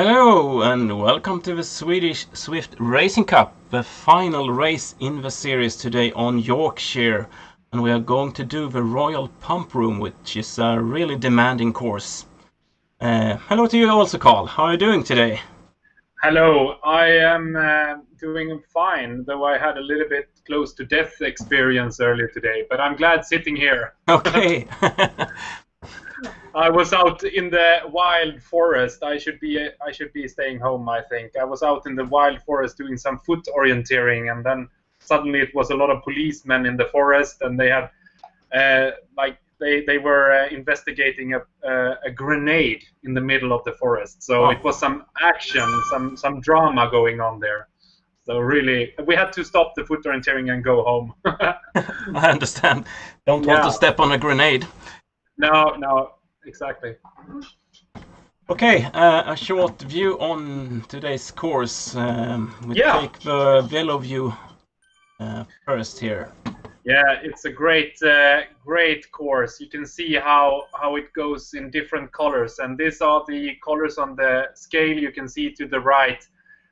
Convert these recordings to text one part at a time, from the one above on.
Hello and welcome to the Swedish Zwift Racing Cup, the final race in the series today on Yorkshire. And we are going to do the Royal Pump Room, which is a really demanding course. Hello to you also, Carl. How are you doing today? Hello, I am doing fine, though I had a little bit close to death experience earlier today, but I'm glad sitting here. Okay. I was out in the wild forest. I should be staying home, I think. I was out in the wild forest doing some foot orienteering, and then suddenly it was a lot of policemen in the forest, and they had they were investigating a grenade in the middle of the forest. So It was some action, some drama going on there. So really, we had to stop the foot orienteering and go home. I understand. Don't want to step on a grenade. No, exactly. Okay, a short view on today's course. We take the velo view first here. Yeah, it's a great course. You can see how it goes in different colors, and these are the colors on the scale. You can see to the right.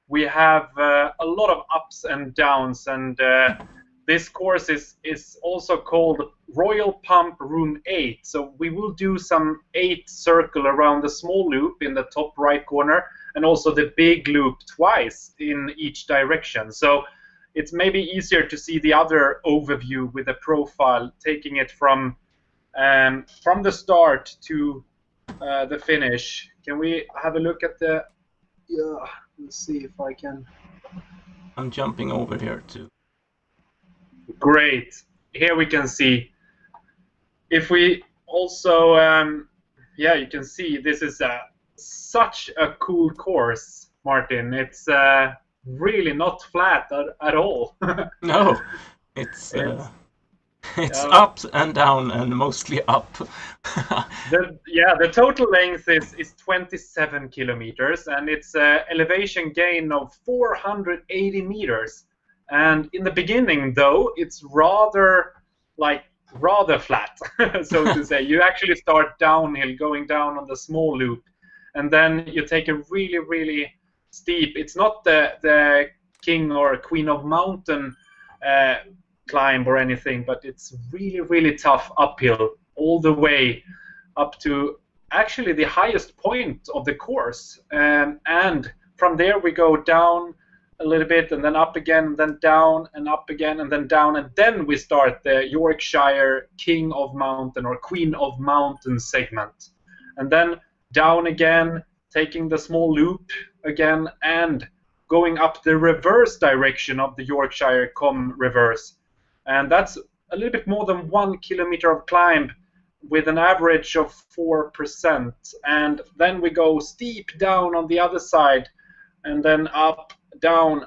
We have a lot of ups and downs, and this course is also called Royal Pump Room 8. So we will do some 8 circle around the small loop in the top right corner, and also the big loop twice in each direction. So it's maybe easier to see the other overview with a profile, taking it from the start to the finish. Can we have a look at the? Yeah, let's see if I can. I'm jumping over here too. Great. Here we can see. If we also, you can see this is such a cool course, Martin. It's really not flat at all. No, it's up and down and mostly up. The total length is 27 kilometers, and it's elevation gain of 480 meters. And in the beginning, though, it's rather flat, so to say. You actually start downhill, going down on the small loop, and then you take a really, really steep. It's not the king or queen of mountain climb or anything, but it's really, really tough uphill all the way up to actually the highest point of the course. And from there we go down a little bit, and then up again, and then down, and up again, and then down, and then we start the Yorkshire King of Mountain or Queen of Mountain segment. And then down again, taking the small loop again, and going up the reverse direction of the Yorkshire Com reverse. And that's a little bit more than 1 kilometer of climb with an average of 4%. And then we go steep down on the other side, and then up, down,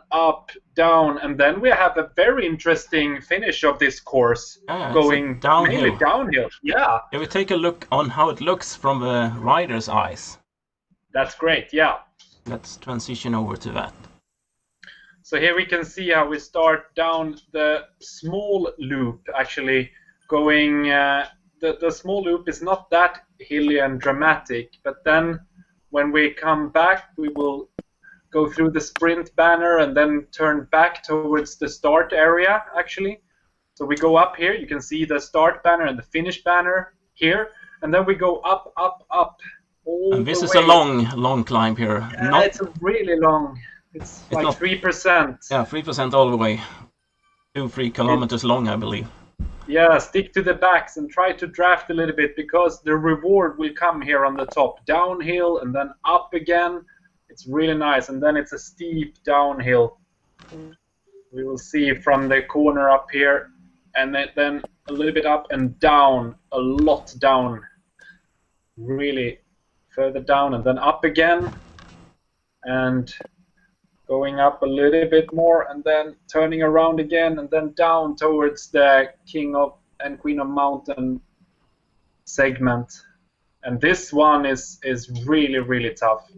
and then we have a very interesting finish of this course, going mainly downhill. Yeah. Can we take a look on how it looks from the rider's eyes? That's great, yeah. Let's transition over to that. So here we can see how we start down the small loop, actually going, the small loop is not that hilly and dramatic, but then when we come back, we will go through the sprint banner and then turn back towards the start area, actually. So we go up here, you can see the start banner and the finish banner here, and then we go up, all and this the is way. A long climb here. Yeah, it's a really long. It's like 3%. Yeah, 3% all the way. 2-3 kilometers long, I believe. Yeah, stick to the backs and try to draft a little bit, because the reward will come here on the top. Downhill and then up again. It's really nice, and then it's a steep downhill. We will see from the corner up here, and then a little bit up and down, a lot down, really further down, and then up again, and going up a little bit more, and then turning around again, and then down towards the King of and Queen of Mountain segment. And this one is really, really tough.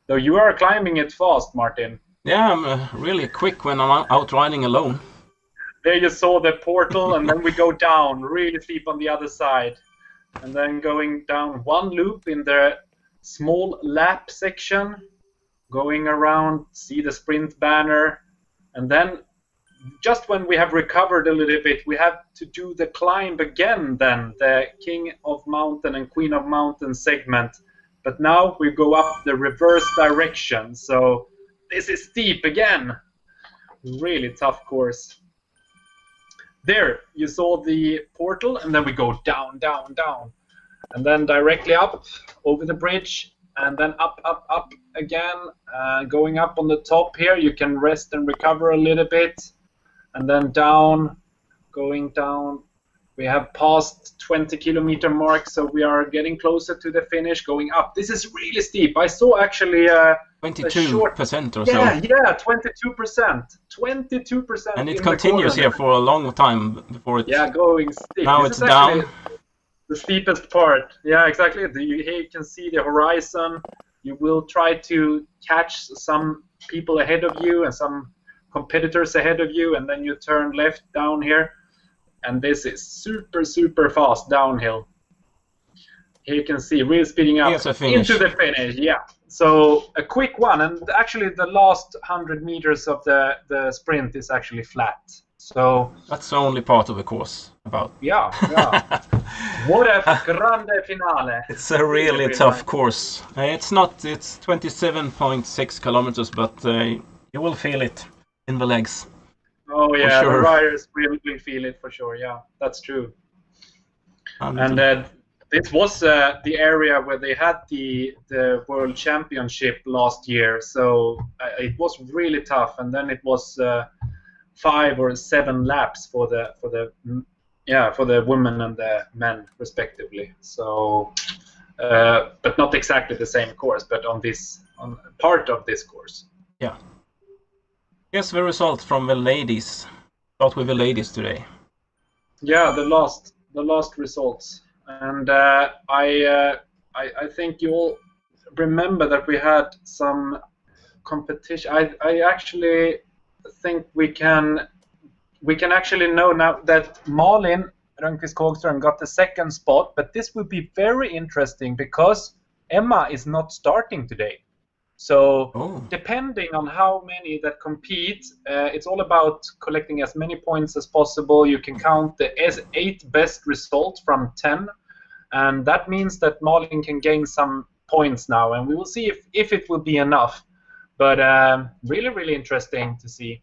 Though you are climbing it fast, Martin. Yeah, I'm really quick when I'm out riding alone. There you saw the portal, and then we go down really steep on the other side. And then going down one loop in the small lap section, going around, see the sprint banner, and then just when we have recovered a little bit, we have to do the climb again then, the King of Mountain and Queen of Mountain segment. But now we go up the reverse direction, so this is steep again. Really tough course. There, you saw the portal, and then we go down, down, down. And then directly up, over the bridge, and then up, up, up again. Going up on the top here, you can rest and recover a little bit. And then down, going down. We have passed 20-kilometer mark, so we are getting closer to the finish, going up. This is really steep. I saw actually 22% or so. Yeah, 22%. 22%. And it continues here for a long time before it... Yeah, going steep. Now it's down. The steepest part. Yeah, exactly. Here you can see the horizon. You will try to catch some people ahead of you and some competitors ahead of you, and then you turn left down here. And this is super, super fast downhill. Here you can see really speeding up into the finish. Yeah. So a quick one, and actually the last 100 meters of the sprint is actually flat. So that's the only part of the course about. Yeah. What a grande finale! It's a really tough course. It's 27.6 kilometers, but you will feel it in the legs. Oh yeah, sure. The riders will feel it for sure. Yeah, that's true. And this was the area where they had the World Championship last year, so it was really tough. And then it was 5 or 7 laps for the women and the men respectively. So, but not exactly the same course, but on part of this course. Yeah. Yes, the result from the ladies. Start with the ladies today. Yeah, the last results, and I think you all remember that we had some competition. I actually think we can actually know now that Malin Rönnqvist Kågström got the second spot, but this will be very interesting because Emma is not starting today. So depending on how many that compete, it's all about collecting as many points as possible. You can count the 8 best results from 10, and that means that Malin can gain some points now, and we will see if it will be enough. But really, really interesting to see.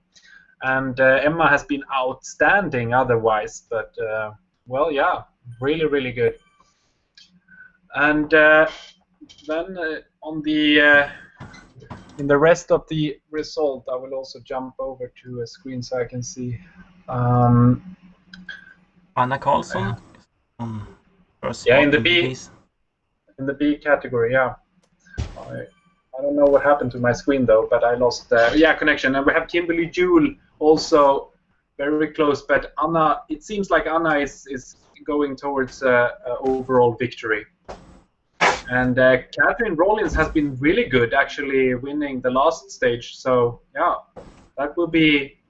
And Emma has been outstanding otherwise, but well, yeah, really, really good. And then on the in the rest of the result, I will also jump over to a screen so I can see. Anna Karlsson. In the B. In the B category, yeah. I don't know what happened to my screen though, but I lost connection. And we have Kimberly Jewell also very close, but Anna. It seems like Anna is going towards overall victory. And Catherine Rollins has been really good, actually winning the last stage. So yeah, that will be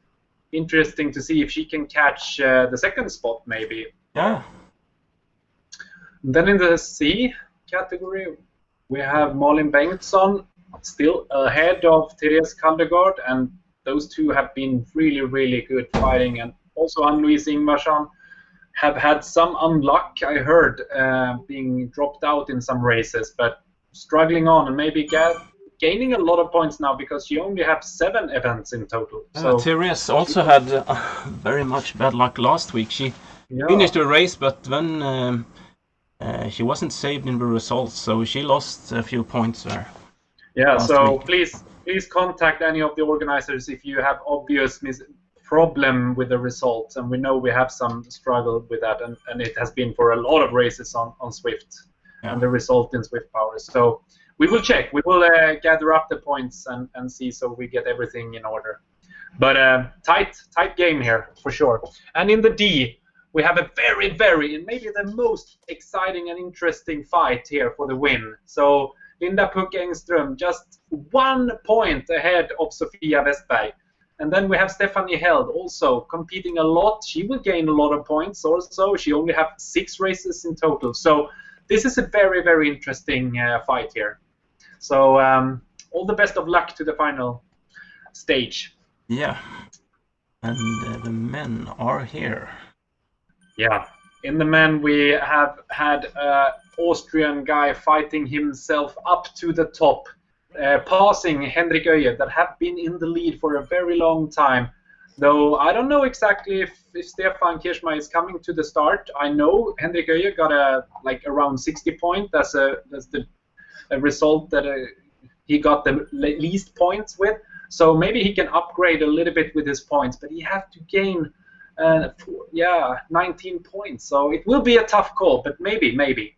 interesting to see if she can catch the second spot, maybe. Yeah. And then in the C category, we have Malin Bengtsson still ahead of Therese Kaldegård, and those two have been really, really good fighting. And also Anne-Louise Ingvarsson have had some unluck, I heard, being dropped out in some races, but struggling on and maybe gaining a lot of points now because she only have 7 events in total. So Therese also had very much bad luck last week. She finished the race, but then she wasn't saved in the results, so she lost a few points there. Yeah, so please contact any of the organizers if you have obvious problem with the results, and we know we have some struggle with that, and it has been for a lot of races on Zwift and the result in Zwift Power. So we will check. We will gather up the points and see so we get everything in order. But tight game here for sure. And in the D, we have a very, very, and maybe the most exciting and interesting fight here for the win. So Linda Puck Engström just 1 point ahead of Sofia Westberg. And then we have Stephanie Held also competing a lot. She will gain a lot of points also. She only have 6 races in total. So this is a very, very interesting fight here. So all the best of luck to the final stage. Yeah. And the men are here. Yeah. In the men, we have had an Austrian guy fighting himself up to the top, passing Henrik Öje, that have been in the lead for a very long time. Though I don't know exactly if Stefan Kirchmeier is coming to the start. I know Henrik Öje got around 60 points. That's the result that he got the least points with. So maybe he can upgrade a little bit with his points, but he has to gain 19 points. So it will be a tough call, but maybe.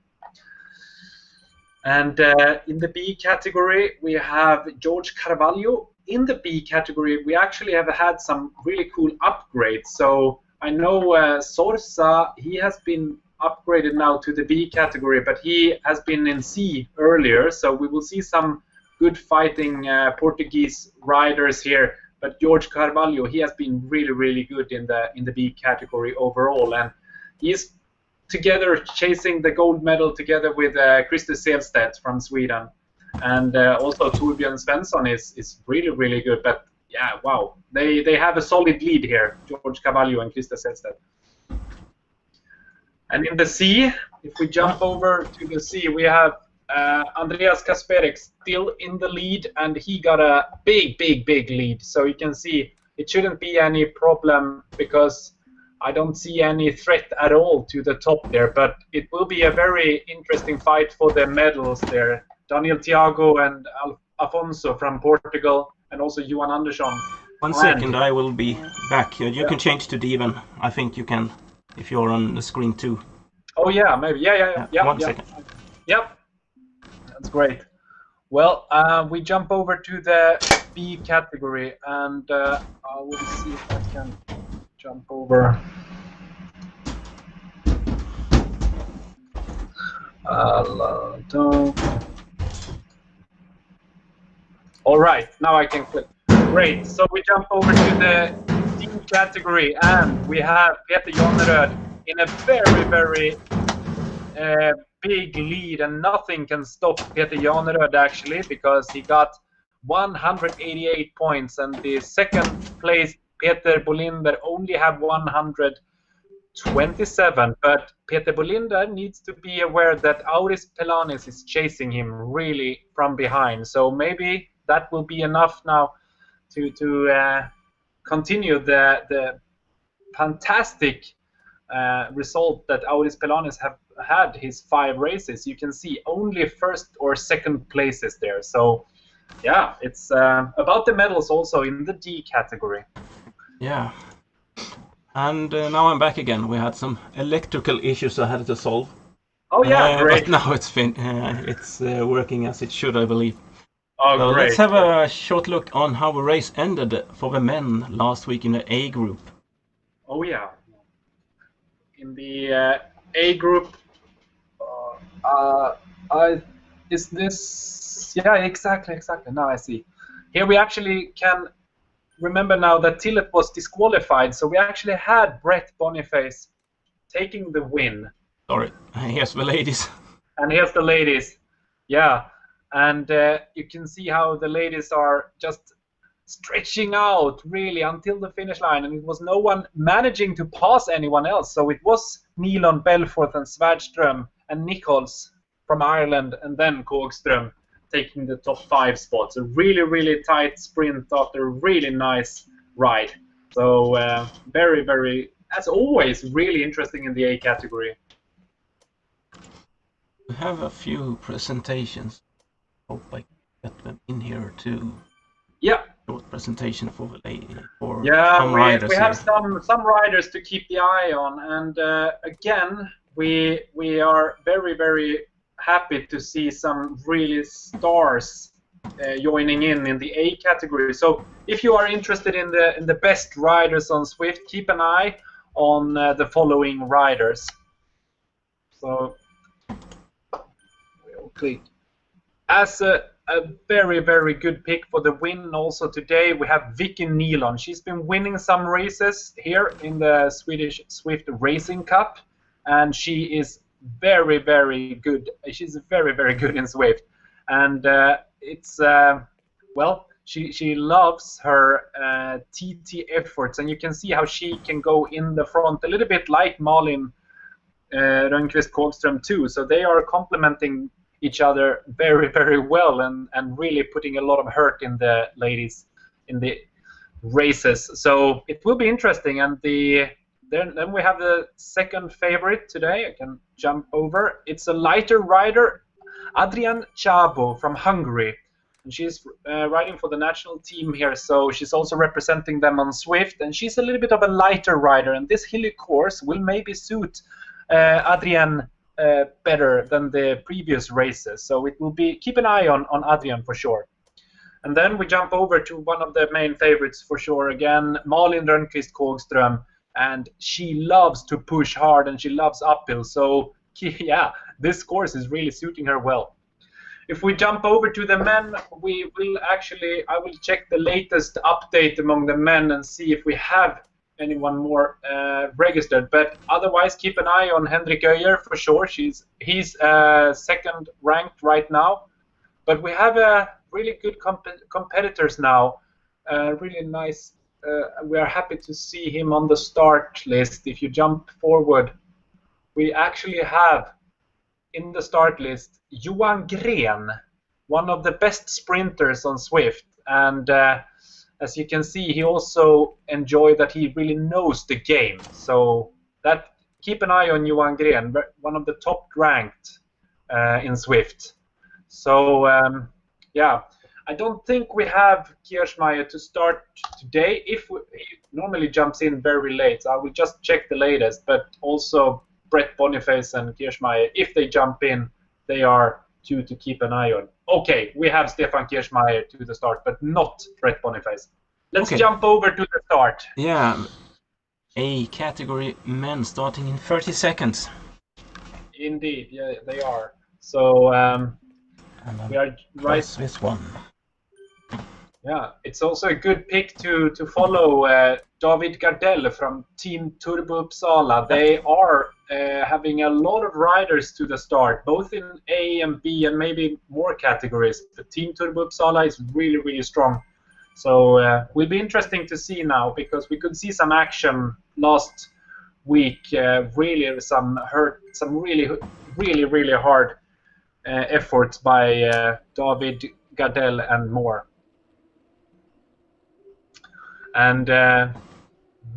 And in the B category, we have George Carvalho. In the B category, we actually have had some really cool upgrades. So I know Sorsa, he has been upgraded now to the B category, but he has been in C earlier. So we will see some good fighting Portuguese riders here. But George Carvalho, he has been really good in the B category overall, and he's together chasing the gold medal together with Christer Selstedt from Sweden, and also Torbjörn Svensson is really good. But yeah, wow, they have a solid lead here, George Carvalho and Christer Selstedt. And in the C, if we jump over to the C, we have Andreas Kasperek still in the lead, and he got a big lead. So you can see it shouldn't be any problem, because I don't see any threat at all to the top there. But it will be a very interesting fight for the medals there. Daniel Thiago and Afonso from Portugal, and also Johan Andersson. 1 second, I will be back. You can change to Devon. I think you can, if you're on the screen too. Oh yeah, maybe. Yeah. 1 second. Yep. That's great. Well, we jump over to the B category, and I will see if I can jump over. All right, now I can click. Great. So we jump over to the D category, and we have Peter Jonneröd in a very big lead, and nothing can stop Peter Jonneröd actually, because he got 188 points, and the second place Peter Bolinder only have 127. But Peter Bolinder needs to be aware that Auris Pelanis is chasing him really from behind, so maybe that will be enough now to continue the fantastic result that Auris Pelanis have had his 5 races. You can see only first or second places there. So yeah, it's about the medals also in the D category. Yeah. And now I'm back again. We had some electrical issues I had to solve. Oh yeah, great. But now it's working as it should, I believe. Oh, so great. Let's have a short look on how the race ended for the men last week in the A group. Oh yeah. In the A group, is this? Yeah, exactly. Now I see. Here we actually can remember now that Tillett was disqualified, so we actually had Brett Boniface taking the win. Sorry, here's the ladies. And here's the ladies. Yeah, and you can see how the ladies are just stretching out really until the finish line, and it was no one managing to pass anyone else. So it was Nilon, Belfort, and Svärdström and Nichols from Ireland, and then Kågström taking the top 5 spots. A really tight sprint after a really nice ride. So very, as always, really interesting in the A category. We have a few presentations. Hope I get them in here too. Yeah. Short presentation for the lady. For some riders. We have some riders to keep the eye on, and again, we are very happy to see some really stars joining in the A category. So if you are interested in the best riders on Zwift, keep an eye on the following riders. So we'll click. As a very good pick for the win also today, we have Vicky Nilon. She's been winning some races here in the Swedish Zwift Racing Cup, and she is very good. She's very good in Zwift, and it's well, she loves her TT efforts, and you can see how she can go in the front a little bit like Malin Rönnqvist Kågström too. So they are complementing each other very, very well, and really putting a lot of hurt in the ladies in the races. So it will be interesting. And then we have the second favorite today. I can jump over. It's a lighter rider, Adrian Csabo from Hungary. And she's riding for the national team here, so she's also representing them on Zwift. And she's a little bit of a lighter rider, and this hilly course will maybe suit Adrian better than the previous races. So it will be, keep an eye on Adrian for sure. And then we jump over to one of the main favorites for sure again, Malin Rönnqvist Kågström. And she loves to push hard, and she loves uphill. So yeah, this course is really suiting her well. If we jump over to the men, I will check the latest update among the men and see if we have anyone more registered. But otherwise, keep an eye on Henrik Öijer for sure. He's second ranked right now. But we have really good competitors now. Really nice. We are happy to see him on the start list. If you jump forward, we actually have in the start list Johan Gren, one of the best sprinters on Zwift. And as you can see, he also enjoyed that he really knows the game. So that keep an eye on Johan Gren, one of the top ranked in Zwift. So yeah, I don't think we have Kirchmeier to start today. He normally jumps in very late, so I will just check the latest. But also Brett Boniface and Kirchmeier, if they jump in, they are two to keep an eye on. Okay, we have Stefan Kirchmeier to the start, but not Brett Boniface. Let's jump over to the start. Yeah, A category men starting in 30 seconds. Indeed, yeah, they are. So we are right. This one. Yeah, it's also a good pick to follow David Gardell from Team Turbo Uppsala. They are having a lot of riders to the start, both in A and B and maybe more categories. But Team Turbo Uppsala is really, really strong. So will be interesting to see now, because we could see some action last week. Really some really hard efforts by David Gardell and more. And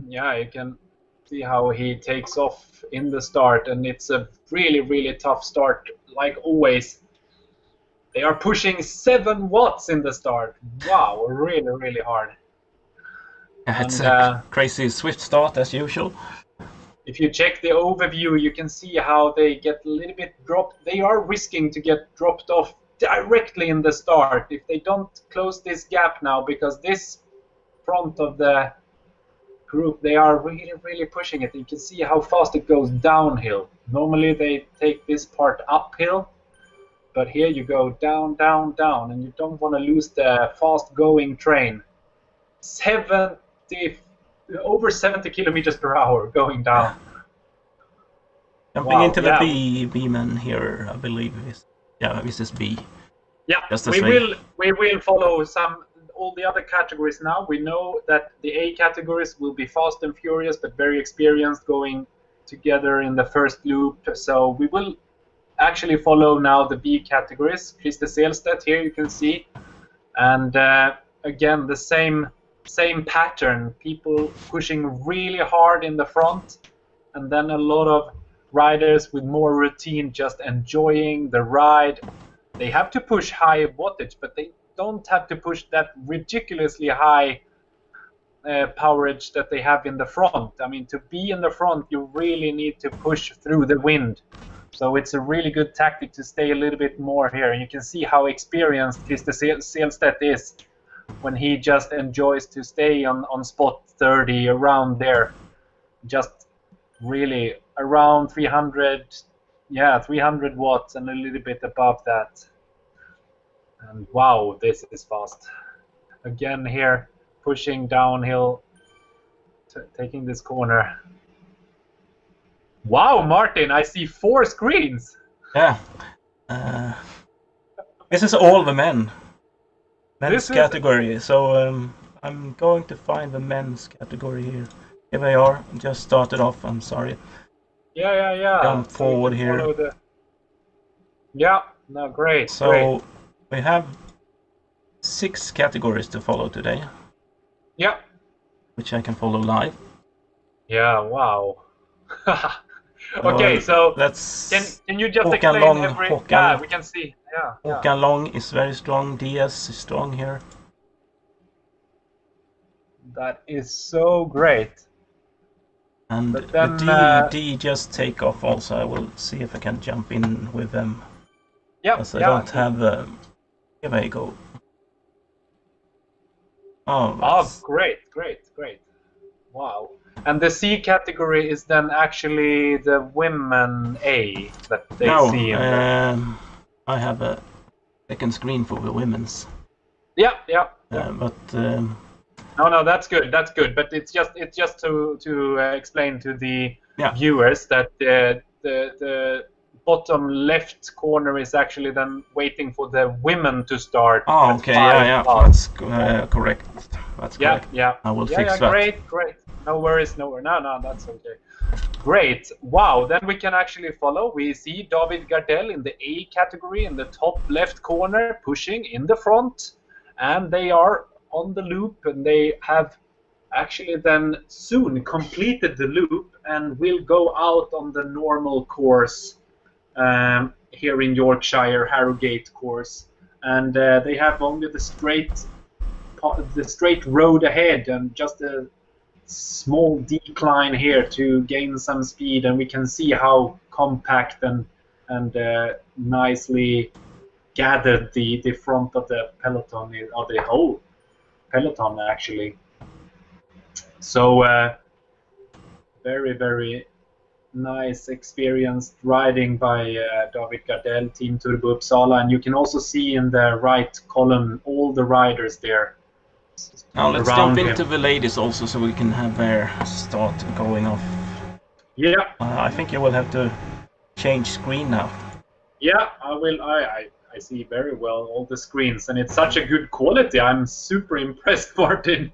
yeah, you can see how he takes off in the start, and it's a really, really tough start, like always. They are pushing 7 watts in the start. Wow, really, really hard. It's a crazy Zwift start as usual. If you check the overview, you can see how they get a little bit dropped. They are risking to get dropped off directly in the start if they don't close this gap now, because this front of the group, they are really, really pushing it. You can see how fast it goes downhill. Normally they take this part uphill, but here you go down, down, down, and you don't want to lose the fast-going train. Over 70 kilometers per hour going down. Jumping into the B-man here, I believe. This is B. Yeah, we will follow all the other categories now. We know that the A categories will be fast and furious, but very experienced, going together in the first loop. So we will actually follow now the B categories. Christer Selstedt here you can see, and again the same pattern. People pushing really hard in the front, and then a lot of riders with more routine, just enjoying the ride. They have to push high wattage, but they don't have to push that ridiculously high powerage that they have in the front. I mean, to be in the front, you really need to push through the wind. So it's a really good tactic to stay a little bit more here. And you can see how experienced Christer Selstedt is when he just enjoys to stay on spot 30, around there. Just really around 300 watts and a little bit above that. And wow, this is fast. Again here, pushing downhill, taking this corner. Wow, Martin, I see 4 screens. Yeah. This is all the men. men's category. So I'm going to find the men's category here. Here they are. Just started off. I'm sorry. Yeah. Jump forward here. Yeah. No, great. So great. we have 6 categories to follow today. Yeah. Which I can follow live. Yeah. Wow. Okay, so can you just explain every? Yeah, we can see. Yeah. Håkan Long is very strong. Diaz is strong here. That is so great. And the D just take off also. I will see if I can jump in with them. Yeah. Because I don't have. Here they go. Oh, great. Wow. And the C category is then actually the women A that they see in I have a second screen for the women's. Yeah. But no, that's good. But it's just to explain to the viewers that the bottom left corner is actually then waiting for the women to start. Oh, okay, yeah, that's correct. That's correct. Yeah. I will fix that. Great. No worries. No, that's okay. Great. Wow. Then we can actually follow. We see David Gardell in the A category in the top left corner, pushing in the front, and they are on the loop, and they have actually then soon completed the loop and will go out on the normal course here in Yorkshire, Harrogate course, and they have only the straight road ahead and just a small decline here to gain some speed, and we can see how compact and nicely gathered the front of the peloton is, or the whole peloton actually. So very nice experienced riding by David Gardell, Team Turbo Uppsala, and you can also see in the right column all the riders there. Now let's jump into the ladies also, so we can have their start going off. Yeah. I think you will have to change screen now. Yeah, I will. I see very well all the screens, and it's such a good quality. I'm super impressed, Martin.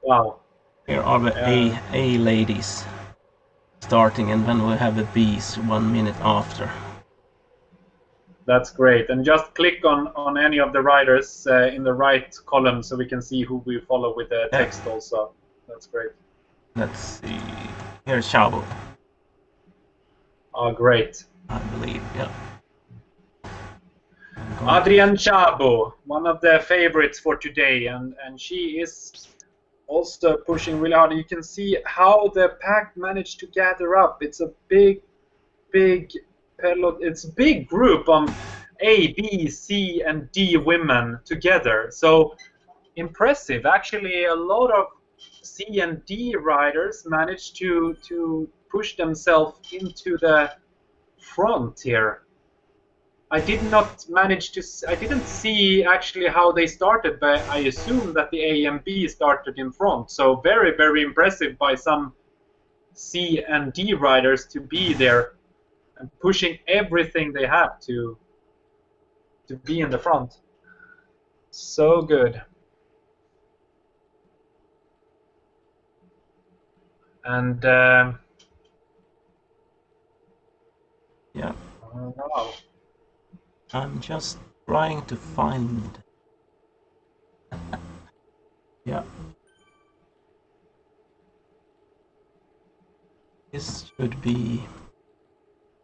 Wow. Here are the A ladies starting, and then we'll have the B's 1 minute after. That's great. And just click on any of the riders in the right column so we can see who we follow with the text also. That's great. Let's see. Here's Chabo. Oh, great. I believe, yeah. Adrian Chabo, one of the favorites for today, and she is also pushing really hard. You can see how the pack managed to gather up. It's a big peloton. It's a big group of A, B, C, and D women together. So impressive. Actually, a lot of C and D riders managed to push themselves into the front here. I didn't see actually how they started, but I assume that the A and B started in front. So very impressive by some C and D riders to be there and pushing everything they have to be in the front. So good. And yeah. Wow. I'm just trying to find. Yeah. This should be.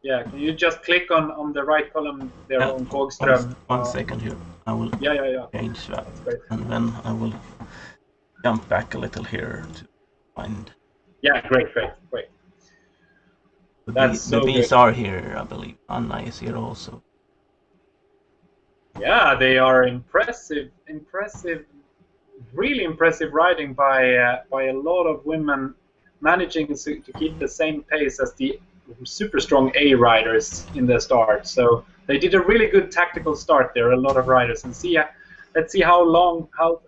Yeah, can you just click on the right column there on Kågström? One second here. I will change that. That's great. And then I will jump back a little here to find. Yeah, great. The bees are here, I believe. Anna is here also. Yeah, they are impressive, really impressive riding by a lot of women, managing to keep the same pace as the super strong A riders in the start. So they did a really good tactical start there, a lot of riders, and let's see how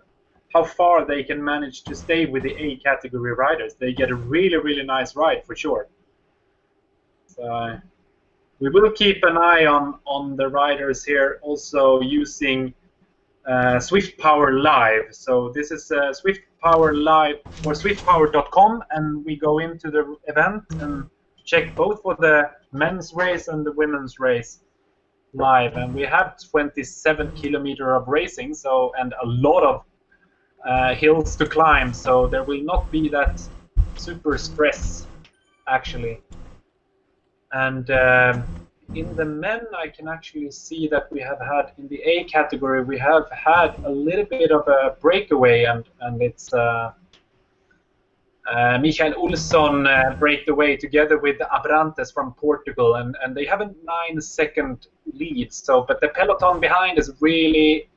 far they can manage to stay with the A category riders. They get a really nice ride for sure. So we will keep an eye on the riders here, also using Zwift Power Live. So this is Zwift Power Live or swiftpower.com, and we go into the event and check both for the men's race and the women's race live. And we have 27 kilometers of racing, so and a lot of hills to climb. So there will not be that super stress actually. And in the men, I can actually see that we have had, in the A category, we have had a little bit of a breakaway, and it's Michael Olsson breakaway together with Abrantes from Portugal, and they have a 9-second lead. So, but the peloton behind is really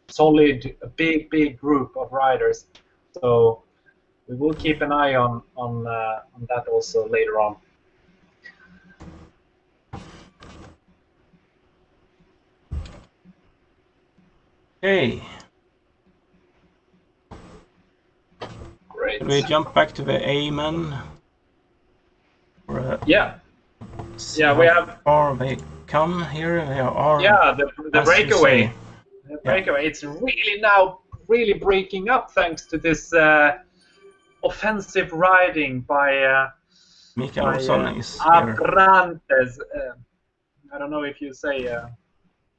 solid, a big group of riders. So we will keep an eye on that also later on. Okay. Great. Should we jump back to the A-men? Yeah. Yeah, we have. Far they come here. They are. Yeah, the breakaway. The breakaway. It's really now breaking up thanks to this offensive riding by Mikael Olsson is here. Abrantes. I don't know if you say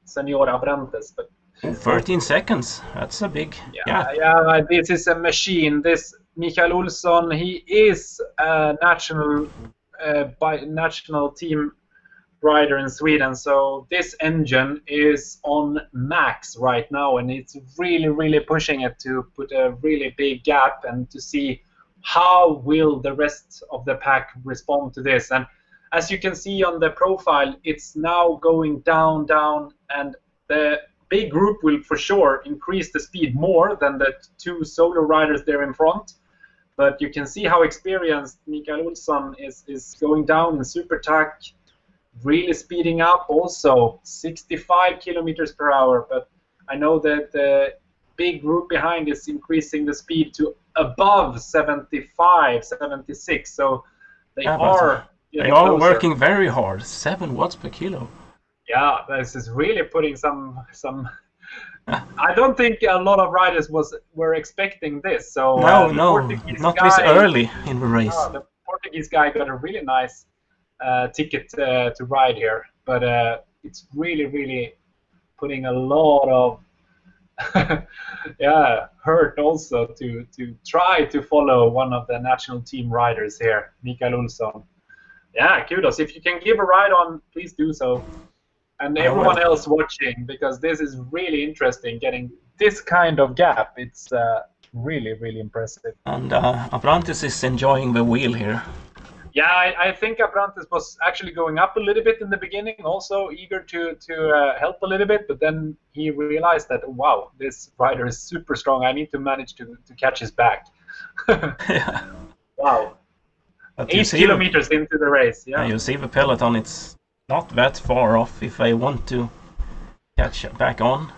Senor Abrantes, but 13 seconds. That's a big gap. Yeah, this is a machine. This Mikael Olsson, he is a national team rider in Sweden. So this engine is on max right now, and it's really pushing it to put a really big gap and to see how will the rest of the pack respond to this. And as you can see on the profile, it's now going down, and the big group will for sure increase the speed more than the two solo riders there in front. But you can see how experienced Mikael Olsson is going down in super tack, really speeding up also 65 kilometers per hour. But I know that the big group behind is increasing the speed to above 75, 76. So they are working very hard. 7 watts per kilo. Yeah, this is really putting some. I don't think a lot of riders were expecting this. So no, not this early in the race. The Portuguese guy got a really nice ticket to ride here, but it's really putting a lot of hurt also to try to follow one of the national team riders here, Mikael Olsson. Yeah, kudos. If you can give a ride on, please do so. And everyone else watching, because this is really interesting, getting this kind of gap. It's really impressive. And Abrantes is enjoying the wheel here. Yeah, I think Abrantes was actually going up a little bit in the beginning, also eager to help a little bit, but then he realized that, wow, this rider is super strong. I need to manage to catch his back. Yeah. Wow. But 8 kilometers into the race. Yeah. You see the peloton, it's not that far off if I want to catch back on.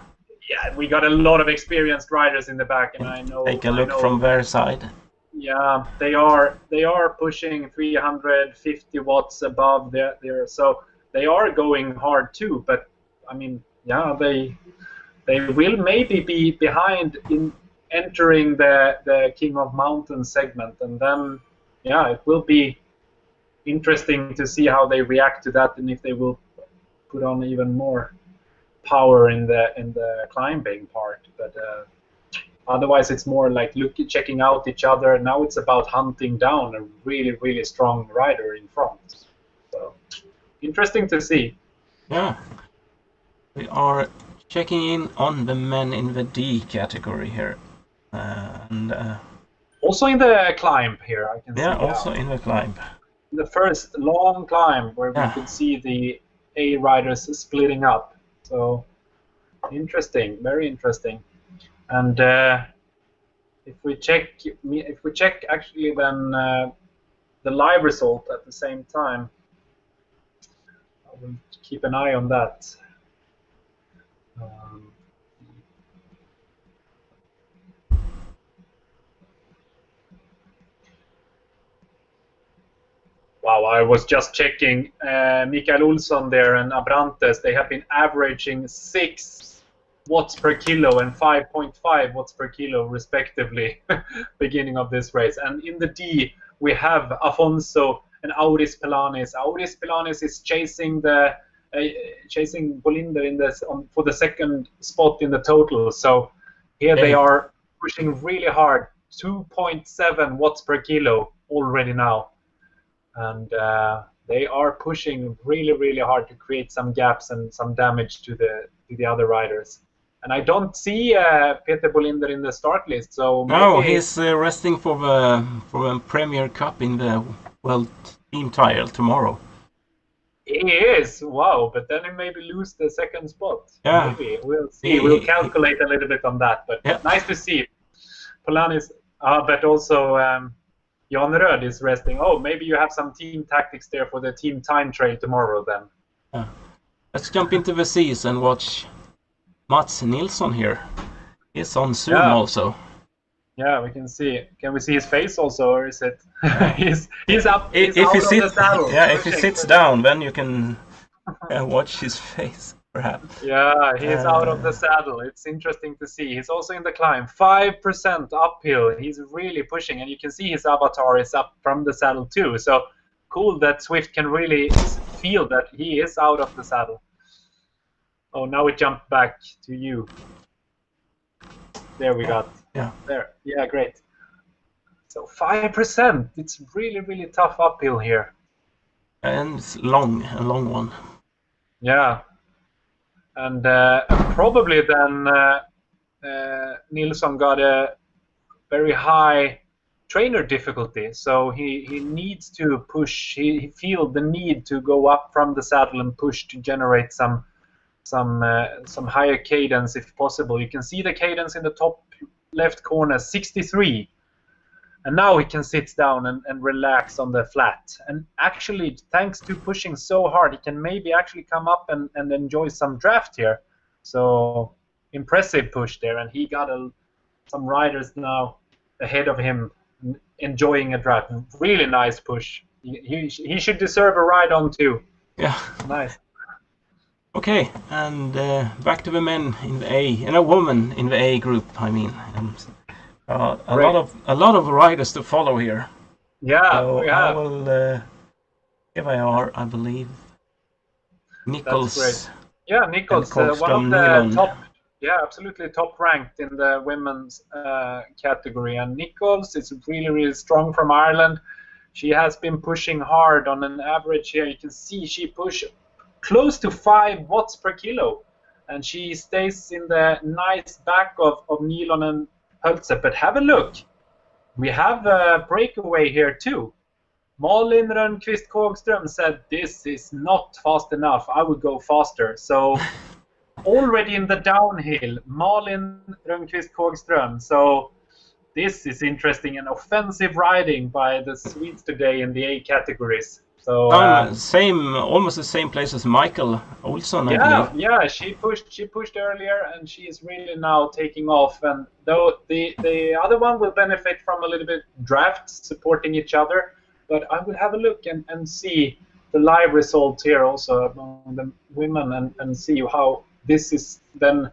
Yeah, we got a lot of experienced riders in the back, and I know. Take a look from their side. Yeah, they are pushing 350 watts above there, so they are going hard too. But I mean, yeah, they will maybe be behind in entering the King of Mountains segment, and then yeah, it will be interesting to see how they react to that, and if they will put on even more power in the climbing part. But otherwise, it's more like checking out each other. Now it's about hunting down a really strong rider in front. So interesting to see. Yeah, we are checking in on the men in the D category here, and also in the climb here. I can see. Yeah, also in the climb. The first long climb where we could see the A riders splitting up. So interesting, very interesting. And if we check actually then the live result at the same time, I will keep an eye on that. Wow, I was just checking Mikael Olsson there and Abrantes. They have been averaging 6 watts per kilo and 5.5 watts per kilo respectively beginning of this race. And in the D we have Afonso and Auris Pelanis. Auris Pelanis is chasing Bolinder in this for the second spot in the total. So here they are pushing really hard, 2.7 watts per kilo already now, and they are pushing really hard to create some gaps and some damage to the other riders. And I don't see Peter Bolinder in the start list, so maybe... No, he's resting for the Premier Cup in the World Team Trial tomorrow. He is, wow, but then he maybe lose the second spot. Yeah. Maybe, we'll see. We'll calculate a little bit on that, but nice to see. Polanis, but also Jan Röd is resting. Oh, maybe you have some team tactics there for the team time trail tomorrow then. Yeah. Let's jump into the seas and watch Mats Nilsson here. He's on Zoom also. Yeah, we can see. Can we see his face also, or is it? he's up. He's if out he of the saddle. Yeah, if he sits down, then you can watch his face, perhaps. Yeah, he's out of the saddle. It's interesting to see. He's also in the climb, 5% uphill. He's really pushing, and you can see his avatar is up from the saddle too. So cool that Zwift can really feel that he is out of the saddle. Oh, now we jump back to you. There we got. Yeah. There. Yeah, great. So 5%. It's really tough uphill here. And it's a long one. Yeah. And probably then Nilsson got a very high trainer difficulty. So he needs to push. He feels the need to go up from the saddle and push to generate some higher cadence if possible. You can see the cadence in the top left corner, 63, and now he can sit down and relax on the flat. And actually, thanks to pushing so hard, he can maybe actually come up and enjoy some draft here. So impressive push there, and he got some riders now ahead of him enjoying a draft. Really nice push. He should deserve a ride on too. Yeah. Nice. Okay, and back to the men in the A, and a woman in the A group. I mean, a lot of riders to follow here. Yeah, so yeah. I will. Here they are, I believe. Nichols. That's great. Yeah, Nichols, one of the top. Yeah, absolutely top ranked in the women's category. And Nichols is really strong from Ireland. She has been pushing hard on an average here. You can see she pushed close to 5 watts per kilo, and she stays in the nice back of Nilon and Hölze. But have a look, we have a breakaway here too. Malin Rönnqvist Kågström said this is not fast enough, I would go faster. So already in the downhill, Malin Rönnqvist Kågström. So this is interesting and offensive riding by the Swedes today in the A categories. So almost the same place as Michael Olsson, I believe. Yeah, she pushed earlier, and she is really now taking off. And though the other one will benefit from a little bit draft supporting each other, but I will have a look and see the live results here also among the women and see how this is then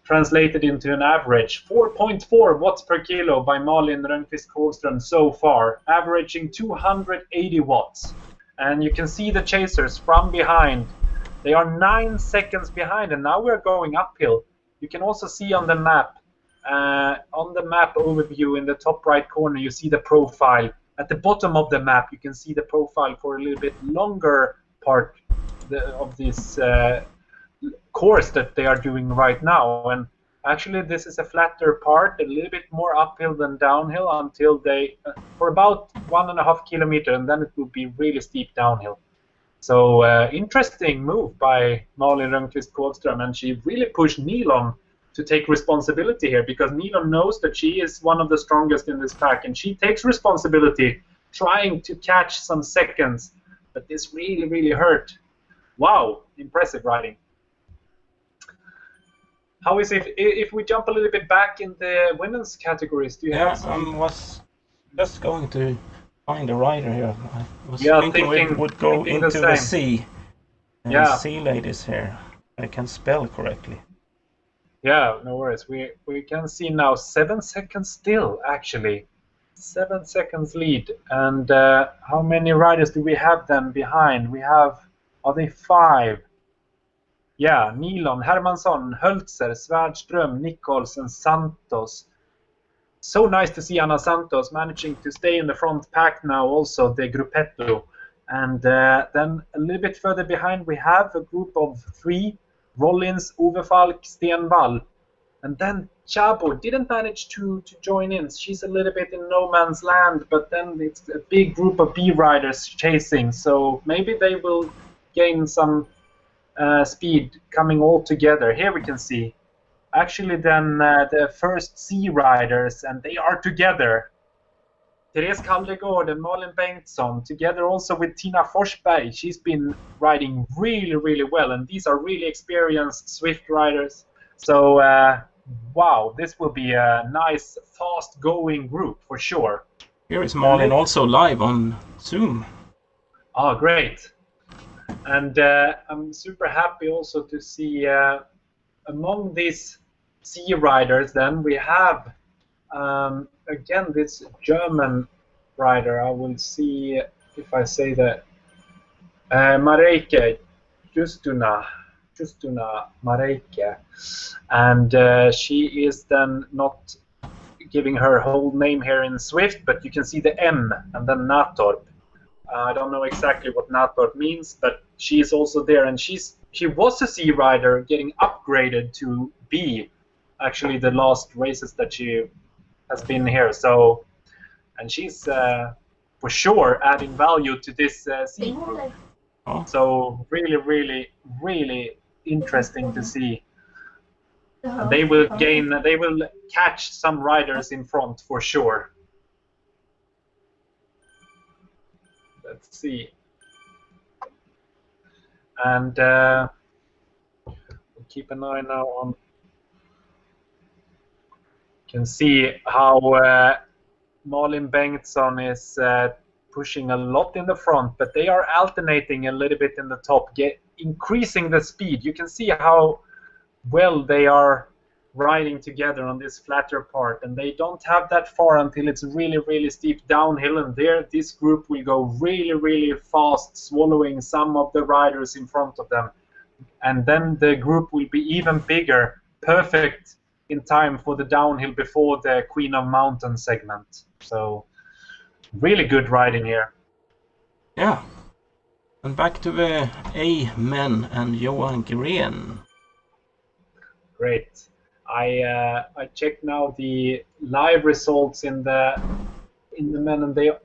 translated into an average. 4.4 watts per kilo by Malin Rönnqvist Kågström so far, averaging 280 watts. And you can see the chasers from behind. They are 9 seconds behind, and now we're going uphill. You can also see on the map overview in the top right corner, you see the profile. At the bottom of the map, you can see the profile for a little bit longer part of this course that they are doing right now. And actually this is a flatter part, a little bit more uphill than downhill until they for about 1.5 kilometers, and then it will be really steep downhill. So interesting move by Malin Rönnqvist Kågström, and she really pushed Nilon to take responsibility here, because Nilon knows that she is one of the strongest in this pack, and she takes responsibility trying to catch some seconds, but this really hurt. Wow, impressive riding. How is it if we jump a little bit back in the women's categories? Do you have some? I was just going to find a rider here. I was thinking we would go into the sea. Sea ladies here. I can spell correctly. Yeah, no worries. We can see now 7 seconds still, actually. 7 seconds lead. And how many riders do we have then behind? We have, are they 5? Yeah, Nilon, Hermansson, Hölzer, Svärdström, Nichols, and Santos. So nice to see Ana Santos managing to stay in the front pack now, also the Gruppetto. And then a little bit further behind, we have a group of 3, Rollins, Ove Falk, Stenvall. And then Chabo didn't manage to join in. She's a little bit in no man's land, but then it's a big group of B riders chasing. So maybe they will gain some speed coming all together. Here we can see actually then the first C riders, and they are together. Therese Kaldegård and Malin Bengtsson, together also with Tina Forsberg. She's been riding really, really well, and these are really experienced Zwift riders. So, wow, this will be a nice, fast-going group for sure. Here is Malin also live on Zoom. Oh, great. And I'm super happy also to see among these C riders, then we have again this German rider. I will see if I say that. Mareike Justuna Mareike. And she is then not giving her whole name here in Zwift, but you can see the M and then Natorp. I don't know exactly what Natorp means, but she is also there, and she was a C rider getting upgraded to B, actually the last races that she has been here. So, and she's for sure adding value to this C group. So really, really, really interesting to see. And they will catch some riders in front for sure. Let's see. And we'll keep an eye now on. You can see how Malin Bengtsson is pushing a lot in the front, but they are alternating a little bit in the top, increasing the speed. You can see how well they are riding together on this flatter part, and they don't have that far until it's really, really steep downhill, and there this group will go really, really fast, swallowing some of the riders in front of them, and then the group will be even bigger, perfect in time for the downhill before the Queen of Mountain segment. So really good riding here. Yeah. And back to the A men and Johan Gren. Great. I checked now the live results in the men, and they are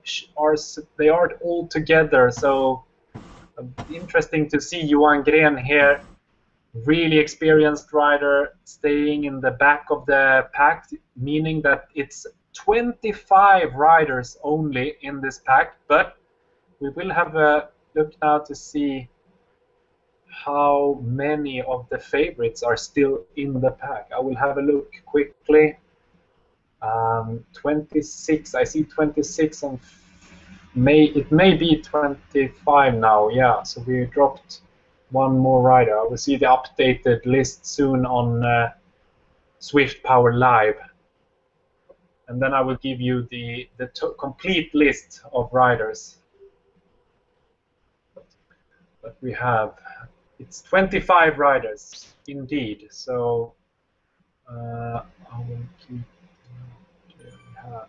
all together. So interesting to see Johan Gren here, really experienced rider, staying in the back of the pack, meaning that it's 25 riders only in this pack. But we will have a look now to see how many of the favorites are still in the pack. I will have a look quickly. 26, I see 26, and it may be 25 now. Yeah, so we dropped one more rider. I will see the updated list soon on Zwift Power Live, and then I will give you the complete list of riders that we have. It's 25 riders indeed. So I will keep. Here we have.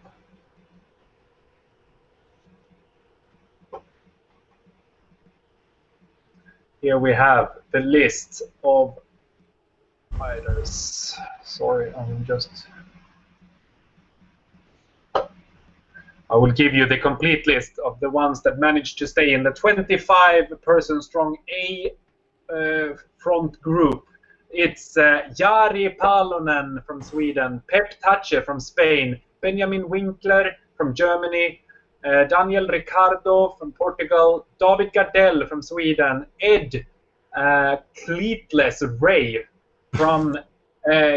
Here we have the list of riders. Sorry, I will give you the complete list of the ones that managed to stay in the 25-person strong A front group. It's Jari Palonen from Sweden, Pep Tache from Spain, Benjamin Winkler from Germany, Daniel Ricardo from Portugal, David Gardell from Sweden, Ed Cleatless Ray from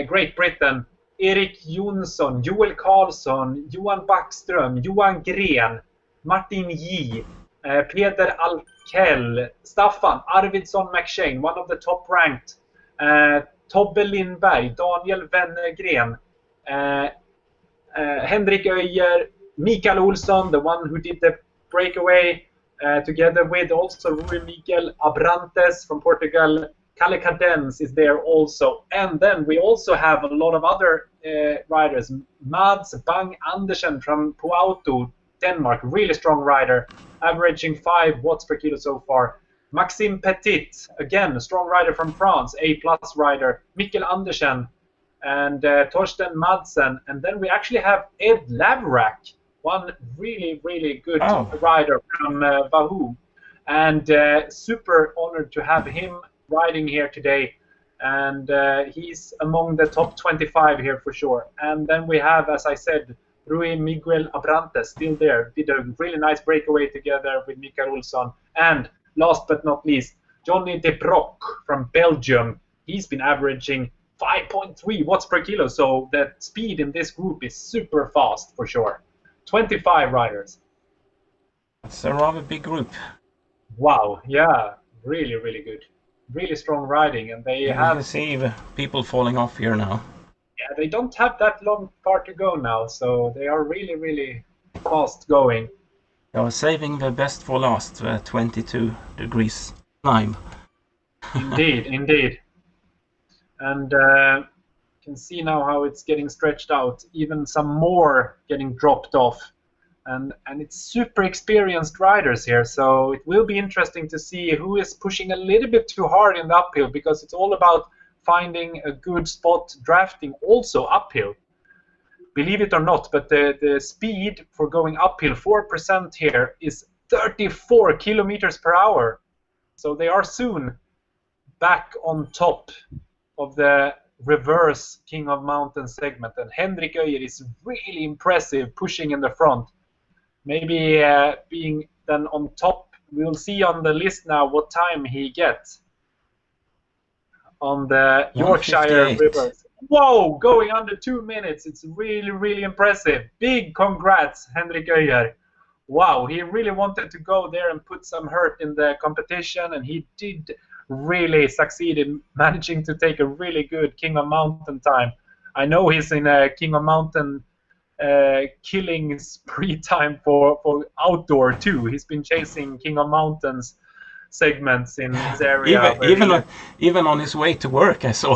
Great Britain, Erik Jonsson, Joel Karlsson, Johan Backström, Johan Gren, Martin J, Peder Alkell, Staffan Arvidsson McShane, one of the top ranked Tobbe Lindberg, Daniel Wennergren, Henrik Öijer, Mikael Olsson, the one who did the breakaway, together with also Rui Miguel Abrantes from Portugal. Kalle Cadens is there also. And then we also have a lot of other riders. Mads Bang Andersen from Puauto, Denmark, really strong rider, averaging 5 watts per kilo so far. Maxime Petit, again, a strong rider from France, A-plus rider. Mikkel Andersen and Torsten Madsen. And then we actually have Ed Lavrak, one really, really good rider from Wahoo. And super honored to have him riding here today. And he's among the top 25 here for sure. And then we have, as I said, Rui Miguel Abrantes still there. Did a really nice breakaway together with Mikael Olsson. And last but not least, Johnny De Brock from Belgium. He's been averaging 5.3 watts per kilo. So the speed in this group is super fast for sure. 25 riders. It's a rather big group. Wow, yeah, really, really good. Really strong riding, and they have... You can see the people falling off here now. Yeah, they don't have that long part to go now, so they are really, really fast going. They are saving the best for last, the 22 degrees climb. Indeed, indeed. And you can see now how it's getting stretched out, even some more getting dropped off. And it's super experienced riders here, so it will be interesting to see who is pushing a little bit too hard in the uphill, because it's all about finding a good spot drafting also uphill. Believe it or not, but the speed for going uphill, 4% here, is 34 kilometers per hour. So they are soon back on top of the reverse King of Mountains segment. And Henrik Öijer is really impressive, pushing in the front. Maybe being then on top. We'll see on the list now what time he gets on the Yorkshire Rivers. Whoa, going under 2 minutes. It's really, really impressive. Big congrats, Henrik Öijer. Wow, he really wanted to go there and put some hurt in the competition, and he did really succeed in managing to take a really good King of Mountain time. I know he's in a King of Mountain killing spree time for outdoor too. He's been chasing King of Mountains segments in his area. Even on his way to work, I saw.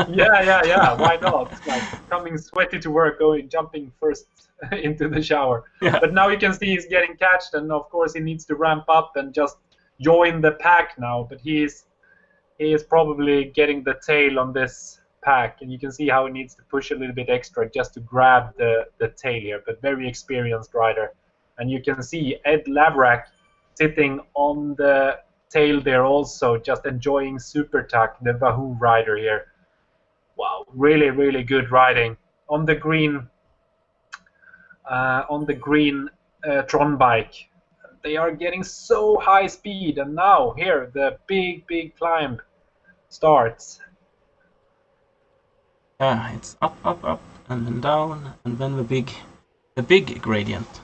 yeah. Why not? Like coming sweaty to work, jumping first into the shower. Yeah. But now you can see he's getting catched, and of course he needs to ramp up and just join the pack now. But he is probably getting the tail on this pack, and you can see how he needs to push a little bit extra just to grab the tail here. But very experienced rider, and you can see Ed Lavrak sitting on the tail there also, just enjoying Super Tuck, the Wahoo rider here. Wow, really, really good riding on the green Tron bike. They are getting so high speed, and now here the big climb starts. Yeah, it's up, and then down, and then the big gradient.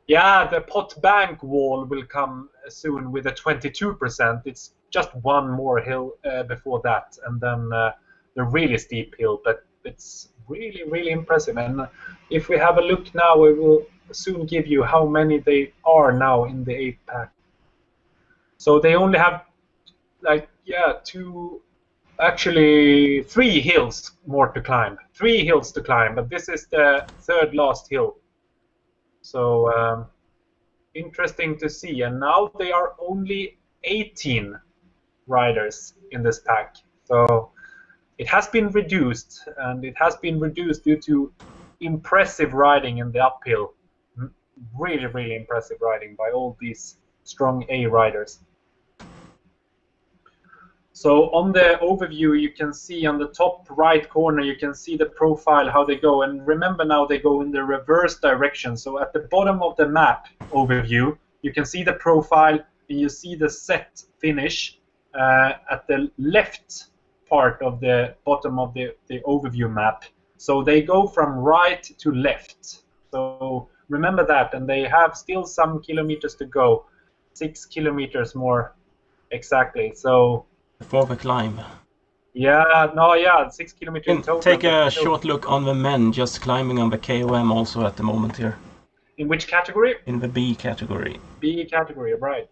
Yeah, the pot bank wall will come soon with a 22%. It's just one more hill before that, and then the really steep hill. But it's really, really impressive. And if we have a look now, we will soon give you how many they are now in the 8-pack. So they only have three hills more to climb. 3 hills to climb, but this is the third last hill. So interesting to see. And now they are only 18 riders in this pack. So it has been reduced, and it has been reduced due to impressive riding in the uphill. Really, really impressive riding by all these strong A riders. So on the overview, you can see on the top right corner, you can see the profile, how they go. And remember now, they go in the reverse direction. So at the bottom of the map overview, you can see the profile, and you see the set finish at the left part of the bottom of the overview map. So they go from right to left. So remember that, and they have still some kilometers to go, 6 kilometers more exactly. So before the climb. Yeah, no, yeah, 6 kilometers in You can total. take But a short look on the men just climbing on the KOM also at the moment here. in which category? In the B category. B category, right.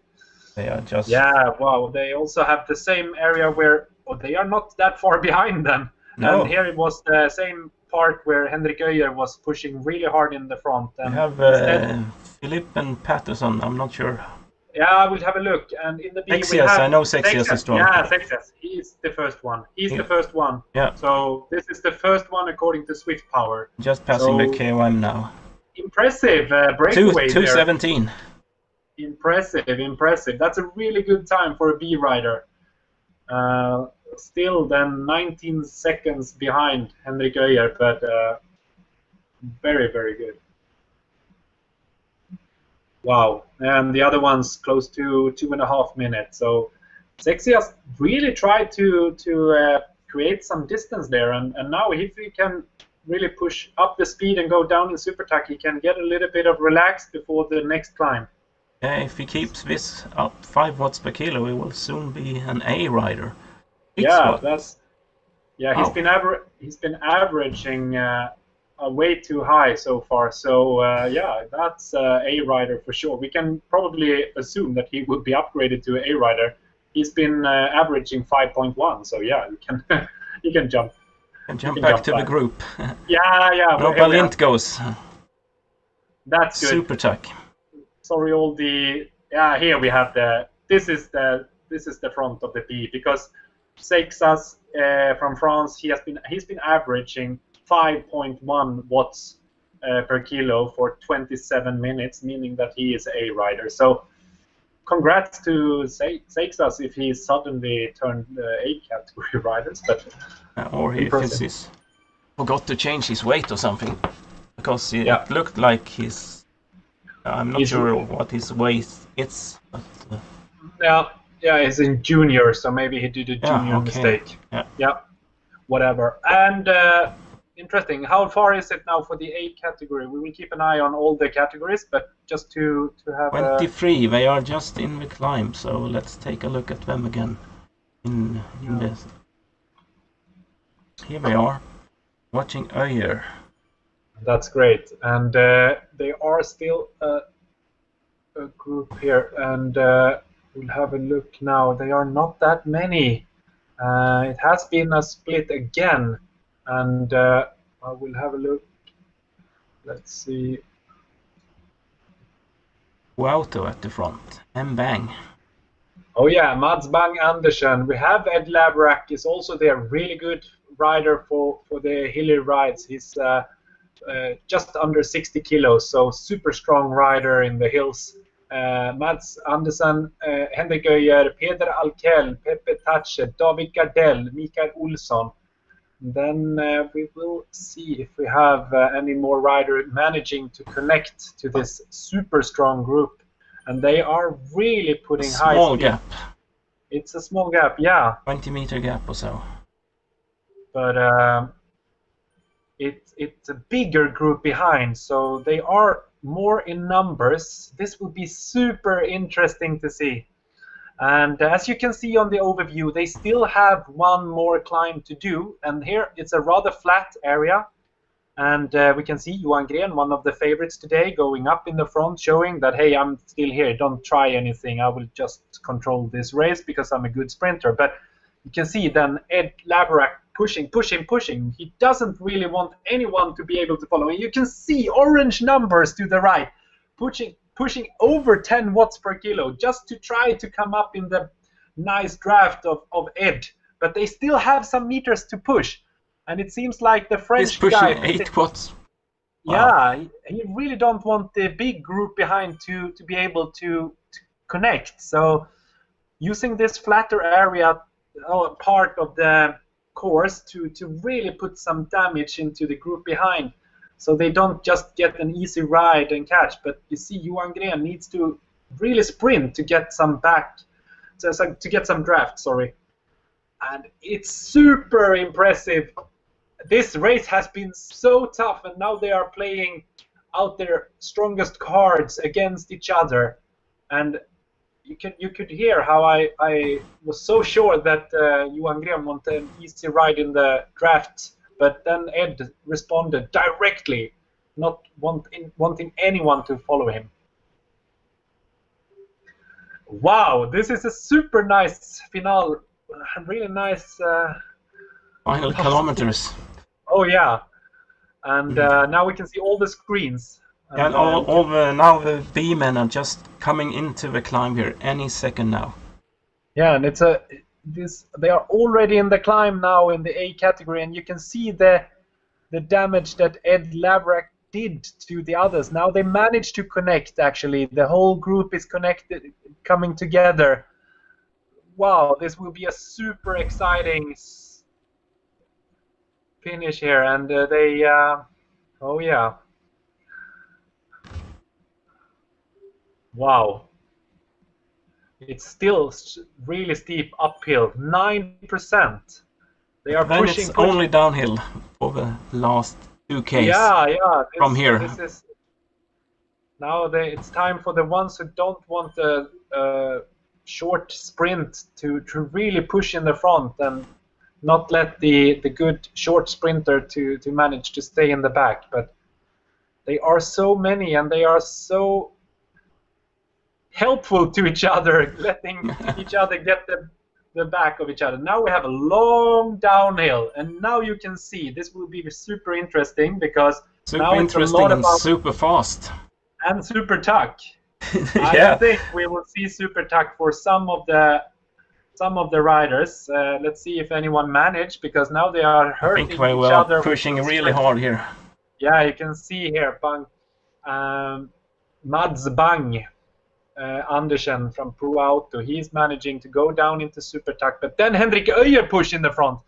They are just... Yeah, wow. They also have the same area where they are not that far behind them. And No, here it was the same part where Henrik Öijer was pushing really hard in the front. we And have instead, Philip and Patterson, I'm not sure. yeah, I will have a look. And in the B, we Sexias, I have know Sexias is Sexas. strong. Yeah, Sexas. He's the first one. He's He- the first one. Yeah, So this is the first one according to Swift Power. just passing the So KOM now. impressive breakaway there. 2:17. Impressive, impressive. That's a really good time for a B rider. Still then 19 seconds behind Henrik Öijer, but very, very good. Wow. And the other one's close to 2.5 minutes. So Sexias really tried to create some distance there. And now if he can really push up the speed and go down in super tack, he can get a little bit of relax before the next climb. Yeah, if he keeps this up 5 watts per kilo, he will soon be an A rider. Yeah, Watts. that's yeah. Wow. He's been averaging way too high so far. So yeah, that's A rider for sure. We can probably assume that he would be upgraded to A rider. He's been averaging 5.1. So yeah, you can you can jump. And jump can back jump to back. the group. Yeah, yeah. No, here we Balint are. goes. That's good. Super tuck. Sorry, all the here we have the this is the front of the B, because Seixas from France, he's been averaging 5.1 watts per kilo for 27 minutes, meaning that he is a rider. So congrats to Seixas if he suddenly turned A category riders, but Or if he's forgot to change his weight or something, because it Yeah. looked like his... I'm not He's- sure what his weight is, but yeah, he's in junior, so maybe he did a junior okay. mistake. Yeah. Whatever. And interesting. How far is it now for the A category? We will keep an eye on all the categories, but just to have 23, they are just in the climb, so let's take a look at them again. In this. Here they are, watching Öijer. That's great. And they are still a group here, and we'll have a look now. They are not that many. It has been a split again, and I will have a look. Let's see. Auto at the front, and Bang. Oh yeah, Mads Bang Andersen. We have Ed Laverack is also there. Really good rider for the hilly rides. He's just under 60 kilos, so super strong rider in the hills. Mads Andersen, Henrik Öijer, Peder Alkel, Pepe Tache, David Gardell, Mikael Olsson. Then we will see if we have any more riders managing to connect to this super strong group. And they are really putting high Small speed. gap. It's a small gap, yeah. 20-meter gap or so. But it's a bigger group behind, so they are more in numbers. This will be super interesting to see. And as you can see on the overview, they still have one more climb to do. And here it's a rather flat area. And we can see Johan Gren, one of the favorites today, going up in the front, showing that, hey, I'm still here. Don't try anything. I will just control this race because I'm a good sprinter. But you can see then Ed Laverack pushing. He doesn't really want anyone to be able to follow. And you can see orange numbers to the right, pushing over 10 watts per kilo just to try to come up in the nice draft of Ed. But they still have some meters to push. And it seems like the French He's pushing guy... 8 watts. Wow. Yeah, he really don't want the big group behind to be able to connect. So using this flatter area, part of the course, to really put some damage into the group behind, so they don't just get an easy ride and catch. But you see, Johan Gren needs to really sprint to get some to get some draft. Sorry, and it's super impressive. This race has been so tough, and now they are playing out their strongest cards against each other. And you could hear how I was so sure that Johan Gren wanted an easy ride in the draft, but then Ed responded directly, not wanting anyone to follow him. Wow, this is a super nice finale, really nice. Final kilometers. Oh yeah, and now we can see all the screens. And now the B-men are just coming into the climb here any second now. Yeah, and they are already in the climb now in the A category, and you can see the damage that Ed Lavrak did to the others. Now they managed to connect. Actually, the whole group is connected, coming together. Wow, this will be a super exciting finish here, and they. Oh yeah. Wow. It's still really steep uphill, 9%. They are then pushing. It's only downhill for the last 2Ks. Yeah. From here. Now it's time for the ones who don't want a short sprint to really push in the front and not let the good short sprinter to manage to stay in the back. But they are so many, and they are so helpful to each other, letting each other get the back of each other. Now we have a long downhill, and now you can see this will be super interesting because now it's a lot about super fast and super tuck. Yeah. I think we will see super tuck for some of the riders. Let's see if anyone managed, because now they are hurting each other. Pushing really hard here. Yeah, you can see here, Mads Bang. Andersen from Pro Auto, he's managing to go down into super tuck, but then Henrik Öijer pushed in the front.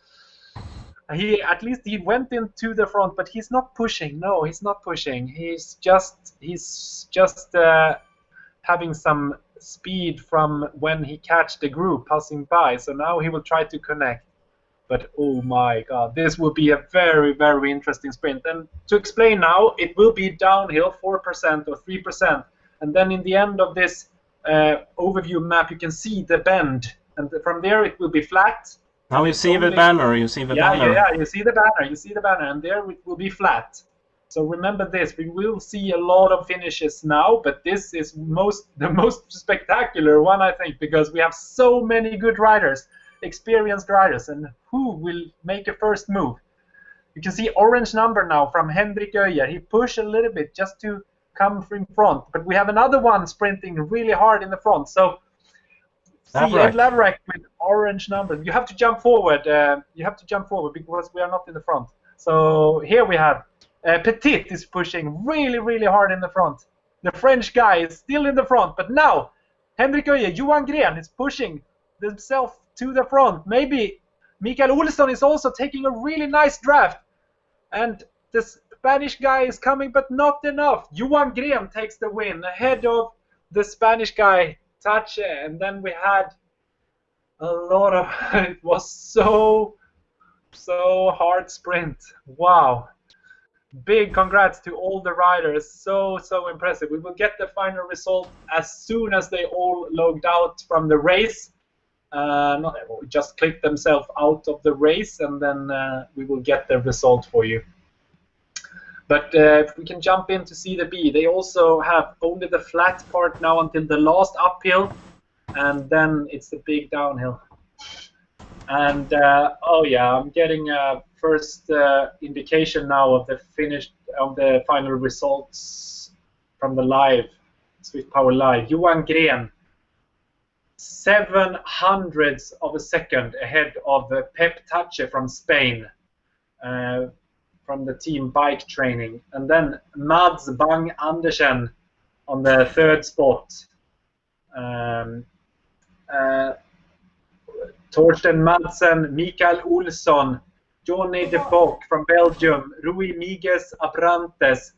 At least he went into the front, but he's not pushing. No, he's not pushing. He's just having some speed from when he catch the group passing by. So now he will try to connect. But oh my God, this will be a very, very interesting sprint. And to explain now, it will be downhill 4% or 3%. And then in the end of this overview map, you can see the bend. And from there, it will be flat. Now you see the banner. You see the banner. Yeah, you see the banner. You see the banner. And there it will be flat. So remember this. We will see a lot of finishes now. But this is the most spectacular one, I think, because we have so many good riders, experienced riders. And who will make a first move? You can see orange number now from Henrik Öijer. He pushed a little bit just to come from front, but we have another one sprinting really hard in the front. So see Ed Lavrak with orange numbers. You have to jump forward. Because we are not in the front. So here we have Petit is pushing really, really hard in the front. The French guy is still in the front, but now Henrik Öijer, Johan Gren is pushing himself to the front. Maybe Mikael Olsson is also taking a really nice draft, and this Spanish guy is coming, but not enough. Johan Gren takes the win ahead of the Spanish guy, Tache. And then we had a lot of... It was so hard sprint. Wow. Big congrats to all the riders. So impressive. We will get the final result as soon as they all logged out from the race. Just click themselves out of the race, and then we will get the result for you. But if we can jump in to see the B, they also have only the flat part now until the last uphill, and then it's the big downhill. And oh yeah, I'm getting a first indication now of the final results from the live Swift Power Live. Johan Gren, 0.07 of a second ahead of Pep Tache from Spain. From the team bike training, and then Mads Bang Andersen on the third spot. Torsten Madsen, Mikael Olsson, Johnny De Bock from Belgium, Rui Migues Abrantes,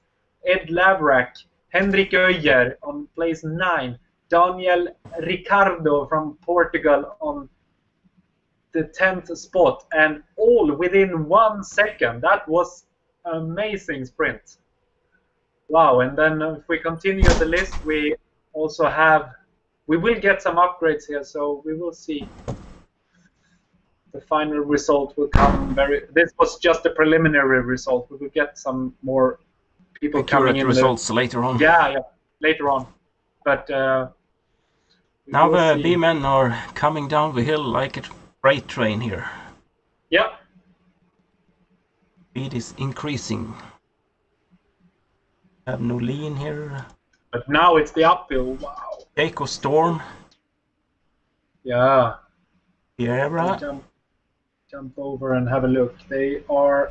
Ed Lavrak, Henrik Öijer on place 9, Daniel Ricardo from Portugal on the 10th spot, and all within 1 second. That was an amazing sprint. Wow. And then if we continue the list, we also have we will get some upgrades here, so we will see. The final result will come this was just a preliminary result. We will get some more people coming in. Results later on. Yeah, later on. But now the B-men are coming down the hill like a freight train here. Yeah. Speed is increasing. Have no lean here. But now it's the uphill. Wow. Echo Storm. Yeah. Sierra. Jump over and have a look. They are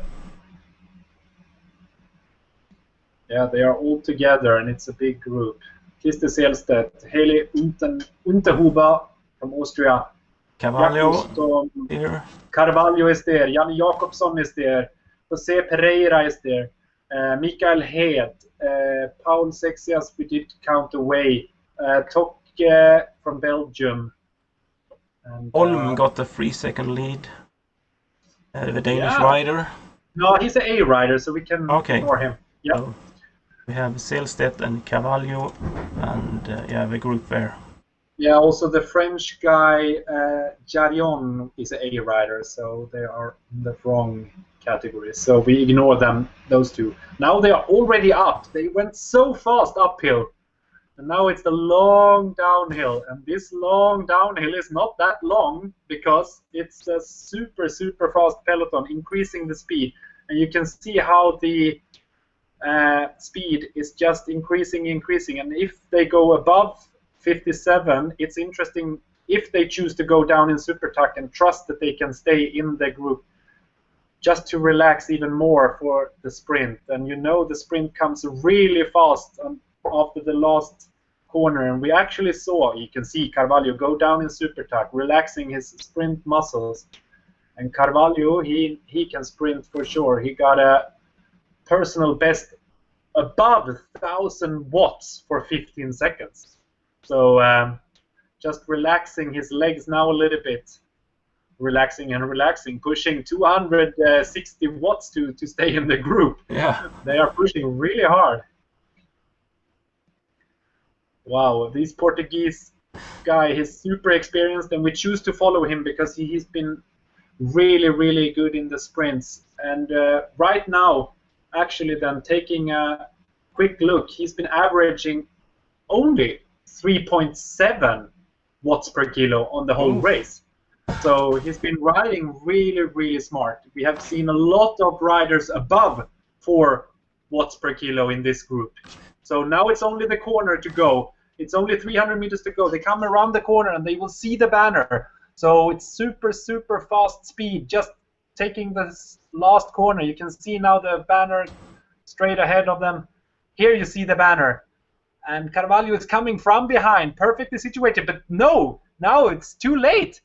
all together, and it's a big group. Christer Selstedt, Haley Unterhuber from Austria. Carvalho here. Carvalho is there. Jan Jakobsson is there. Jose Pereira is there. Mikael Hed. Paul Sexias, we did count away. Tokke from Belgium. And, Olm got the 3-second lead. The Danish rider. No, he's an A rider, so we can ignore him. Yeah. So we have Selstedt and Carvalho, and the group there. Yeah, also the French guy Jarion is an A rider, so they are in the wrong category. So we ignore them, those two. Now they are already up. They went so fast uphill. And now it's the long downhill, and this long downhill is not that long because it's a super, super fast peloton increasing the speed. And you can see how the speed is just increasing. And if they go above 57, it's interesting if they choose to go down in super tuck and trust that they can stay in the group just to relax even more for the sprint. And you know the sprint comes really fast after the last corner, and we actually saw, you can see Carvalho go down in super tuck, relaxing his sprint muscles. And Carvalho, he can sprint for sure. He got a personal best above 1,000 watts for 15 seconds. So just relaxing his legs now a little bit. Relaxing, pushing 260 watts to stay in the group. Yeah. They are pushing really hard. Wow, this Portuguese guy, he's super experienced, and we choose to follow him because he's been really, really good in the sprints. And right now, actually then taking a quick look, he's been averaging only 3.7 watts per kilo on the whole race. So he's been riding really, really smart. We have seen a lot of riders above 4 watts per kilo in this group. So now it's only the corner to go. It's only 300 meters to go. They come around the corner and they will see the banner. So it's super, super fast speed. Just taking the last corner. You can see now the banner straight ahead of them. Here you see the banner. And Carvalho is coming from behind, perfectly situated. But no, now it's too late.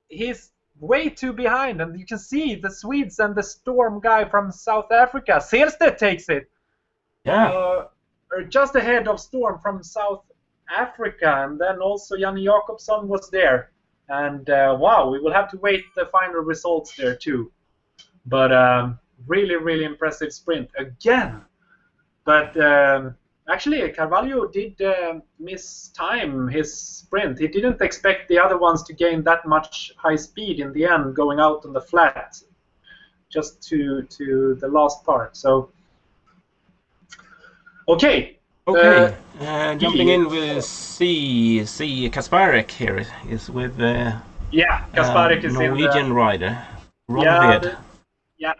He's way too behind. And you can see the Swedes and the Storm guy from South Africa. Selstedt takes it. Yeah. Just ahead of Storm from South Africa. And then also Jan Jakobsson was there. And wow, we will have to wait the final results there too. But really, really impressive sprint again. But actually, Carvalho did mistime his sprint. He didn't expect the other ones to gain that much high speed in the end, going out on the flat, just to the last part. So, okay. Jumping in with C. Kasparek here is with Kasparek is Norwegian in the rider.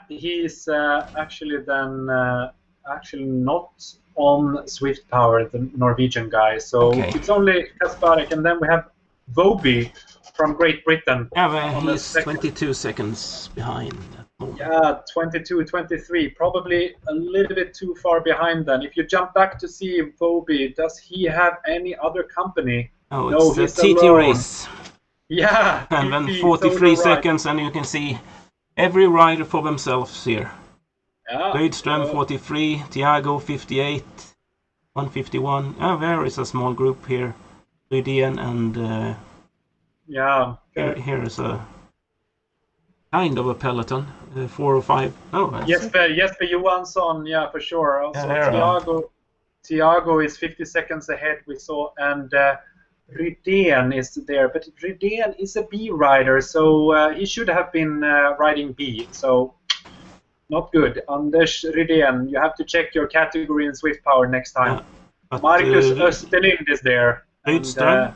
He's actually then actually not on Zwift Power, the Norwegian guy. So it's only Kasparek, and then we have Voby from Great Britain. Yeah, he's 22 seconds behind. Yeah, 22, 23, probably a little bit too far behind then. If you jump back to see Voby, does he have any other company? Oh, no, it's he's a TT alone. race. Yeah. And then 43 seconds, and you can see every rider for themselves here. Yeah. Rydström 43, Thiago 58, 151. There is a small group here. Rydén and here is a kind of a peloton, 4 or 5. Oh, Jesper Johansson, yeah, for sure. Also, Thiago is 50 seconds ahead, we saw, and Rydén is there, but Rydén is a B rider, so he should have been riding B. So not good. Anders Rydén, you have to check your category in Swift Power next time. But, Marcus Österlind is there. Rydström?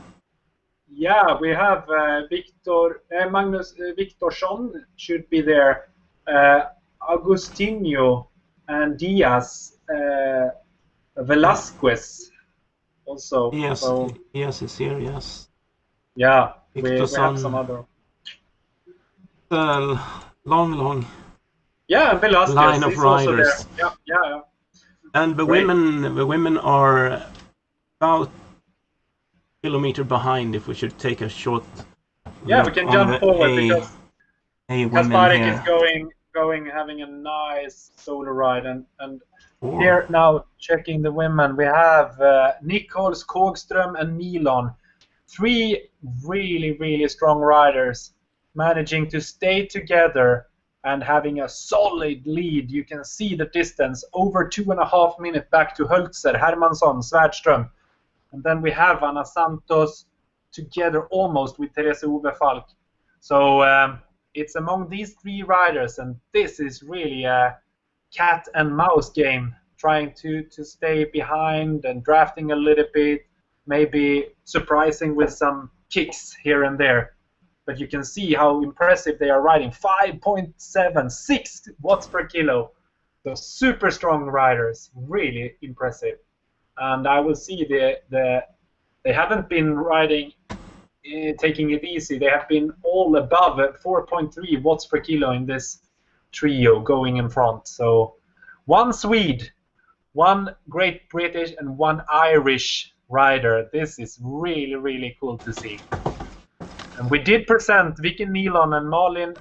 Yeah, we have Magnus Viktorsson should be there. Agustinho and Diaz, Velasquez also. Yes, so, yes, it's here, yes. Yeah, we have some other. Long Yeah, Velasquez line of is also there. riders. Yeah. And the women are about kilometer behind. If we should take a short. Yeah, we can jump forward because Kasparek is going having a nice solo ride and here now checking the women we have Nichols, Kågström and Milon, 3 really strong riders managing to stay together and having a solid lead. You can see the distance over 2.5 minutes back to Hölzer, Hermansson, Svärdström, and then we have Anna Santos together almost with Therese Ove Falk. So it's among these 3 riders, and this is really a cat and mouse game, trying to stay behind and drafting a little bit, maybe surprising with some kicks here and there. But you can see how impressive they are riding. 5.76 watts per kilo. So super strong riders, really impressive. And I will see they haven't been riding taking it easy. They have been all above 4.3 watts per kilo in this trio going in front. So 1 Swede, 1 Great British and 1 Irish rider. This is really cool to see. And we did present Vicky Nilon and Malin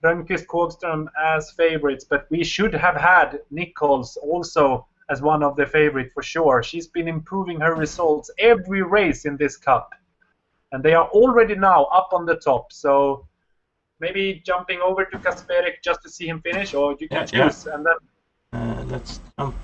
Rönnqvist Kågström as favorites, but we should have had Nichols also as one of the favorites for sure. She's been improving her results every race in this cup. And they are already now up on the top. So maybe jumping over to Kasperek just to see him finish, or you can choose. And then let's jump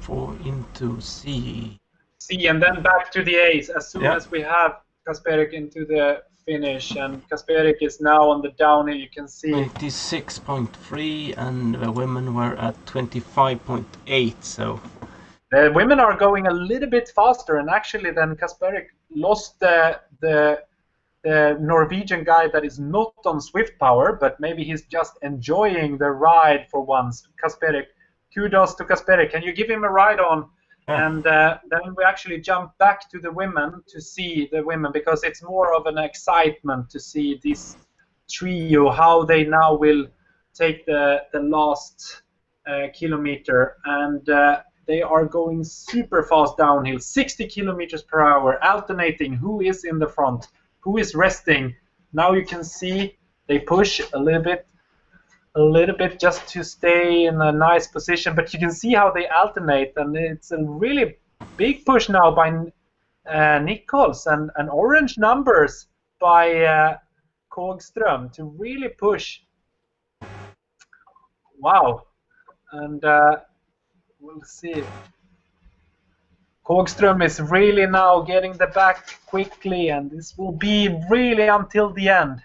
into C. C, and then back to the A's as soon as we have Kasperek into the finish. And Kasperek is now on the downhill. You can see 26.3, and the women were at 25.8. So the women are going a little bit faster, and actually then Kasperek lost the Norwegian guy that is not on Swift Power, but maybe he's just enjoying the ride for once. Kasperek, kudos to Kasperek. Can you give him a ride on? Yeah. And then we actually jump back to the women to see the women, because it's more of an excitement to see this trio, how they now will take the last kilometer. And they are going super fast downhill, 60 kilometers per hour, alternating who is in the front, who is resting. Now you can see they push a little bit just to stay in a nice position, but you can see how they alternate, and it's a really big push now by Nichols and orange numbers by Kågström to really push. Wow. And we'll see. Kågström is really now getting the back quickly, and this will be really until the end.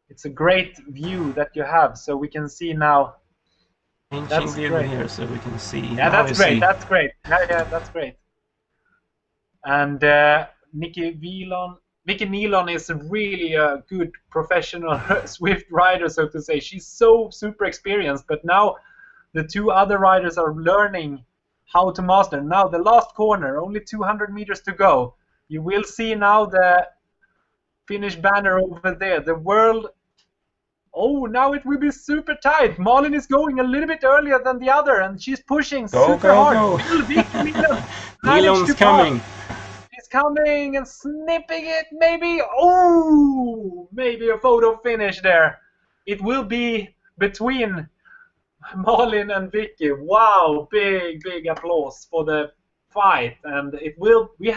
It's a great view that you have, so we can see now. Changing view here, so we can see. Yeah, that's great. That's great. Yeah, that's great. And Vicky Nilon is really a good professional Swift rider, so to say. She's so super experienced, but now the 2 other riders are learning how to master. Now the last corner, only 200 meters to go. You will see now the Finnish banner over there. The world. Oh, now it will be super tight. Malin is going a little bit earlier than the other, and she's pushing super hard. Nilon's coming. She's coming and snipping it. Maybe. Oh, maybe a photo finish there. It will be between Malin and Vicky. Wow, big applause for the fight, and it will. We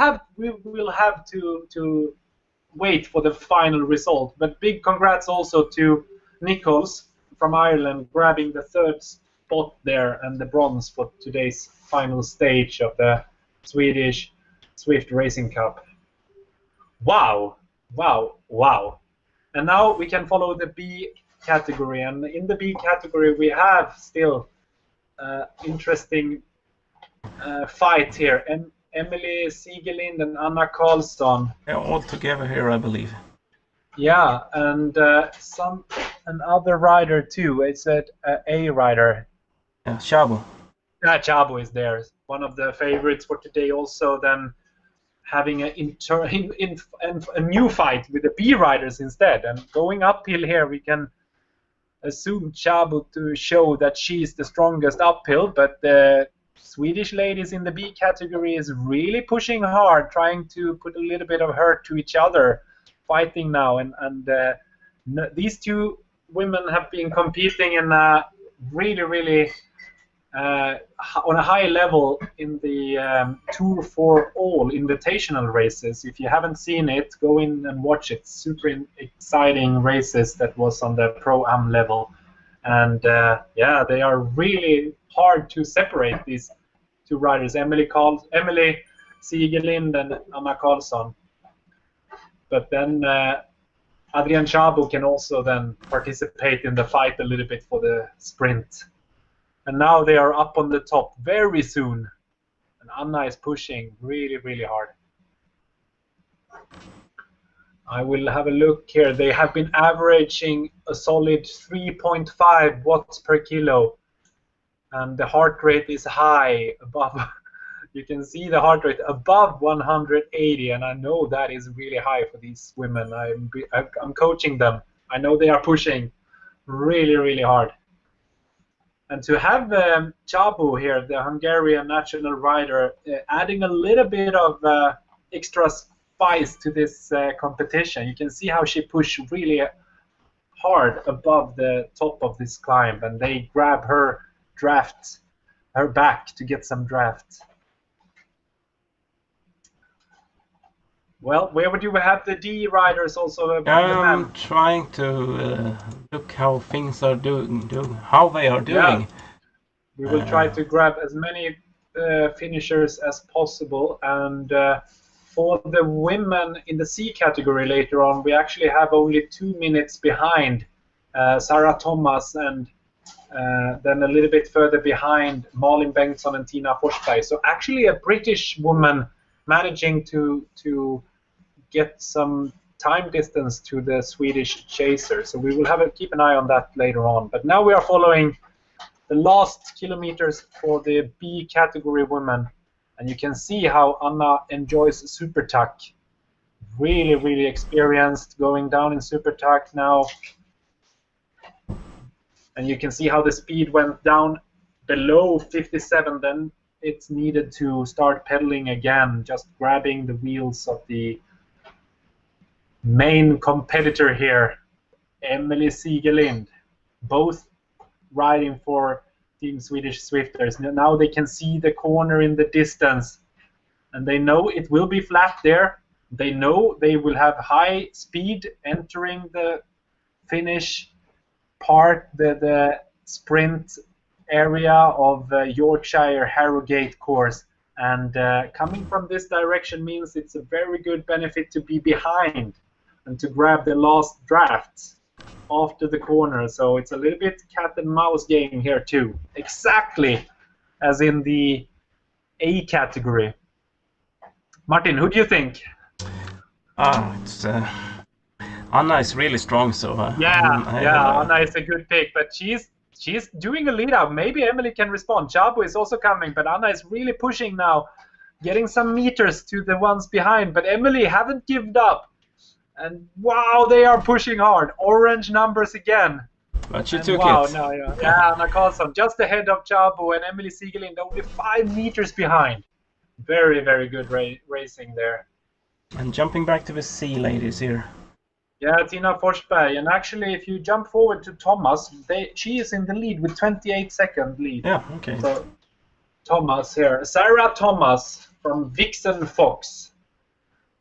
will have to wait for the final result. But big congrats also to Nichols from Ireland, grabbing the 3rd spot there and the bronze for today's final stage of the Swedish Zwift Racing Cup. Wow, wow, wow. And now we can follow the B category. And in the B category, we have still interesting fight here. And Emily Siegelind and Anna Karlsson. They're all together here, I believe. Yeah, and another rider too. It's a rider. Yeah, Chabo. Yeah, Chabo is there. One of the favorites for today. Also, then having a new fight with the B riders instead. And going uphill here, we can assume Chabo to show that she's the strongest uphill, but the Swedish ladies in the B category is really pushing hard, trying to put a little bit of hurt to each other, fighting now. And these two women have been competing in really on a high level in the Tour for All invitational races. If you haven't seen it, go in and watch it. Super exciting races that was on the Pro-Am level. And yeah, they are really hard to separate, these two riders, Emily Siegelind and Anna Karlsson. But then Adrian Chabo can also then participate in the fight a little bit for the sprint. And now they are up on the top very soon. And Anna is pushing really hard. I will have a look here. They have been averaging a solid 3.5 watts per kilo. And the heart rate is high, above. You can see the heart rate above 180. And I know that is really high for these women. I'm coaching them. I know they are pushing really hard. And to have Chabo here, the Hungarian national rider, adding a little bit of extra spice to this competition. You can see how she pushed really hard above the top of this climb, and they grab her back to get some draft. Well, where would you have the D riders also? I'm trying to look how things are how they are doing. Yeah. We will try to grab as many finishers as possible, and for the women in the C category later on, we actually have only 2 minutes behind Sarah Thomas, and then a little bit further behind Malin Bengtsson and Tina Forsberg. So actually a British woman managing to get some time distance to the Swedish chaser. So we will keep an eye on that later on. But now we are following the last kilometers for the B category women. And you can see how Anna enjoys super tuck. Really experienced going down in super tuck now. And you can see how the speed went down below 57. Then it's needed to start pedaling again, just grabbing the wheels of the main competitor here, Emily Siegelind, both riding for Team Swedish Zwifters. Now they can see the corner in the distance, and they know it will be flat there. They know they will have high speed entering the finish part, the sprint area of Yorkshire Harrogate course. And coming from this direction means it's a very good benefit to be behind and to grab the last draft after the corner. So it's a little bit cat and mouse game here too, exactly as in the A category. Martin, who do you think? It's Anna is really strong, so Anna is a good pick, but she's doing a lead out. Maybe Emily can respond. Chabo is also coming, but Anna is really pushing now, getting some meters to the ones behind. But Emily haven't given up. And wow, they are pushing hard. Orange numbers again. But she took it. No, yeah, Anna Karlsson just ahead of Chabo, and Emily Siegelind only 5 meters behind. Very good racing there. And jumping back to the C ladies here. Yeah, Tina Forsberg. And actually, if you jump forward to Thomas, she is in the lead with 28-second lead. Yeah, okay. So Thomas here. Sarah Thomas from Vixen Fox.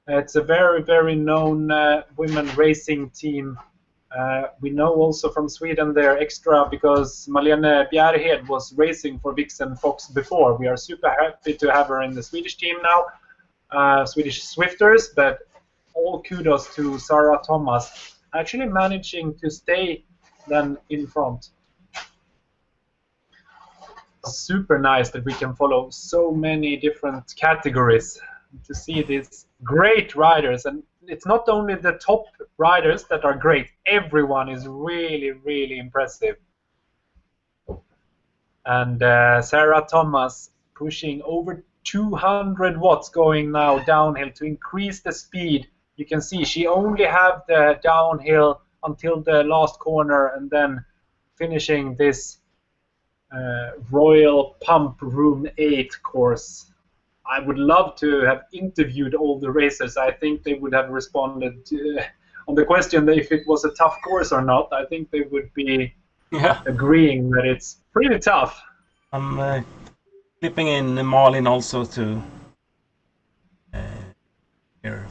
It's a very known women racing team. We know also from Sweden they're extra because Malene Bjerhed was racing for Vixen Fox before. We are super happy to have her in the Swedish team now. Swedish Zwifters, but all kudos to Sarah Thomas, actually managing to stay then in front. Super nice that we can follow so many different categories to see these great riders. And it's not only the top riders that are great, everyone is really, really impressive. And Sarah Thomas pushing over 200 watts going now downhill to increase the speed. You can see she only have the downhill until the last corner, and then finishing this Royal Pump Room 8 course. I would love to have interviewed all the racers. I think they would have responded on the question if it was a tough course or not. I think they would be agreeing that it's pretty tough. I'm clipping in Malin also to here.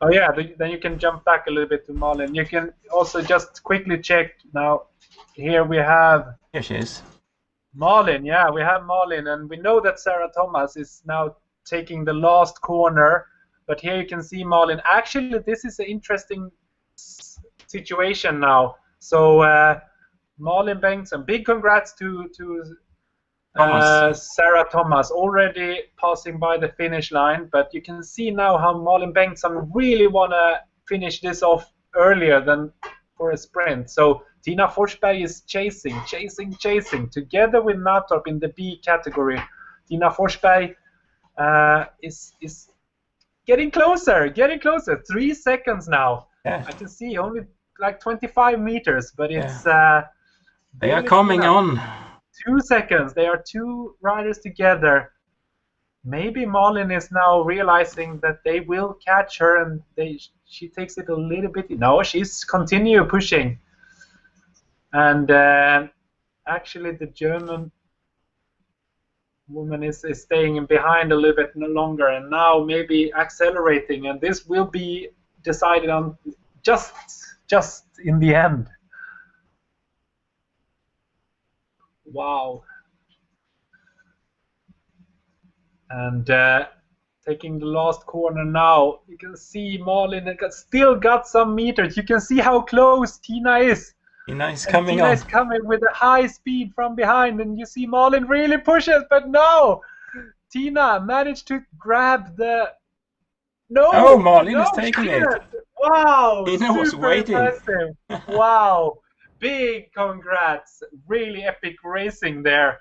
Oh yeah, then you can jump back a little bit to Malin. You can also just quickly check now. Here we have... Here she is. Malin, yeah, we have Malin, and we know that Sarah Thomas is now taking the last corner, but here you can see Malin. Actually, this is an interesting situation now. So Malin Bengtsson, big congrats to Sarah Thomas, already passing by the finish line, but you can see now how Malin Bengtsson really want to finish this off earlier than for a sprint. So Tina Forsberg is chasing together with Natorp in the B category. Tina Forsberg is getting closer. 3 seconds now. Yeah. I can see only like 25 meters, but it's they are coming on. 2 seconds. They are two riders together. Maybe Malin is now realizing that they will catch her, and she takes it a little bit. No, she's continue pushing. And actually, the German woman is staying behind a little bit longer, and now maybe accelerating. And this will be decided on just in the end. Wow. And taking the last corner now, you can see Malin still got some meters. You can see how close Tina is. Tina is coming Tina is coming with a high speed from behind, and you see Malin really pushes, but no! Tina managed to grab the... No! Malin is taking it. Wow! Tina was waiting. Impressive. Wow! Big congrats. Really epic racing there.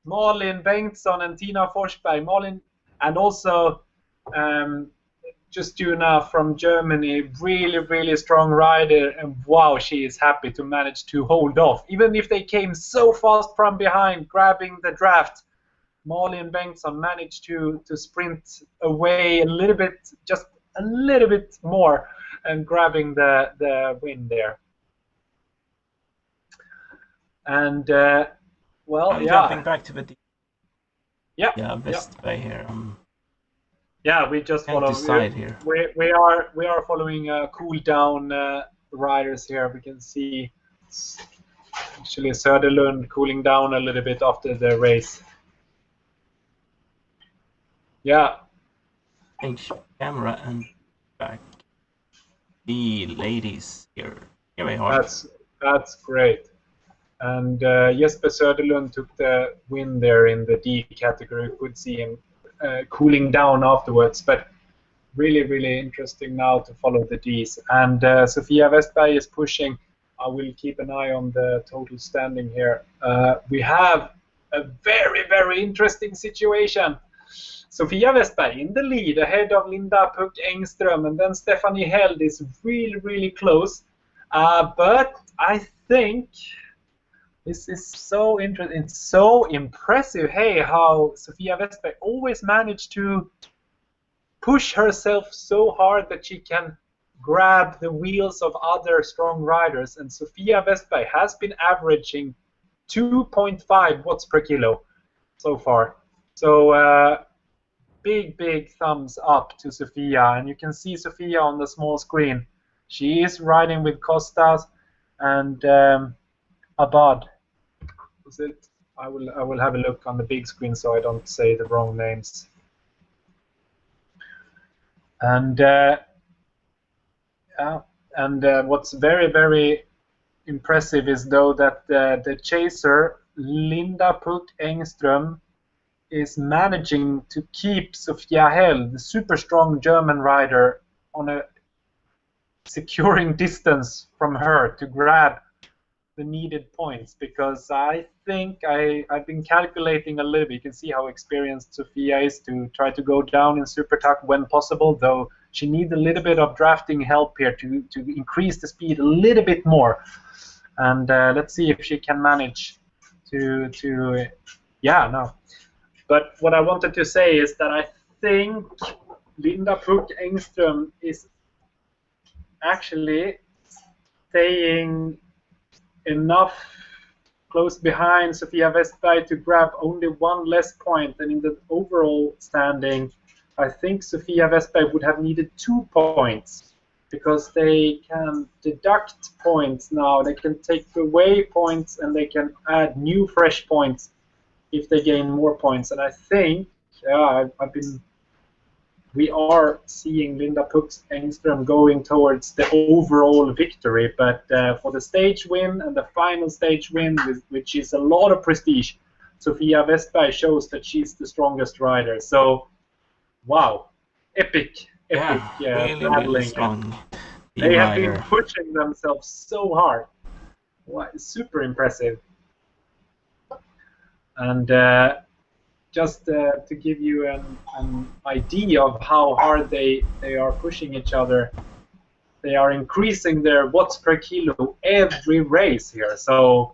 Malin Bengtsson and Tina Forsberg. Malin, and also Justina from Germany, really strong rider, and wow, she is happy to manage to hold off. Even if they came so fast from behind, grabbing the draft, Malin Bengtsson managed to sprint away a little bit, just a little bit more, and grabbing the win there. And jumping back to the Westby here. Yeah, we just follow. Here. We are following cool down riders here. We can see actually Söderlund cooling down a little bit after the race. Yeah. Change camera and back. The ladies here. Here we are. That's great. And Jesper Söderlund took the win there in the D category. You could see him cooling down afterwards, but really interesting now to follow the Ds. And Sofia Westberg is pushing. I will keep an eye on the total standing here. We have a very interesting situation. Sofia Westberg in the lead ahead of Linda Puck Engström, and then Stephanie Held is really close. But I think this is so interesting. It's so impressive, hey, how Sofia Westberg always managed to push herself so hard that she can grab the wheels of other strong riders. And Sofia Westberg has been averaging 2.5 watts per kilo so far. So big thumbs up to Sofia. And you can see Sofia on the small screen. She is riding with Costas and Abad. Is it? I will have a look on the big screen so I don't say the wrong names. And what's very, very impressive is though that the chaser Linda Puck Engström is managing to keep Sophia Hell, the super strong German rider, on a securing distance from her to grab the needed points, because I think I've been calculating a little bit. You can see how experienced Sophia is to try to go down in super tuck when possible, though she needs a little bit of drafting help here to increase the speed a little bit more. And let's see if she can manage to But what I wanted to say is that I think Linda Puck Engström is actually staying enough close behind Sofia Westberg to grab only one less point, and in the overall standing, I think Sofia Westberg would have needed 2 points, because they can deduct points now. They can take away points and they can add new fresh points if they gain more points. And I think, we are seeing Linda Puck Engström going towards the overall victory, but for the stage win and the final stage win, which is a lot of prestige, Sofia Westberg shows that she's the strongest rider. So, wow, epic really, battling. really strong. They have been pushing themselves so hard. Wow, super impressive. And just to give you an idea of how hard they are pushing each other, they are increasing their watts per kilo every race here. So,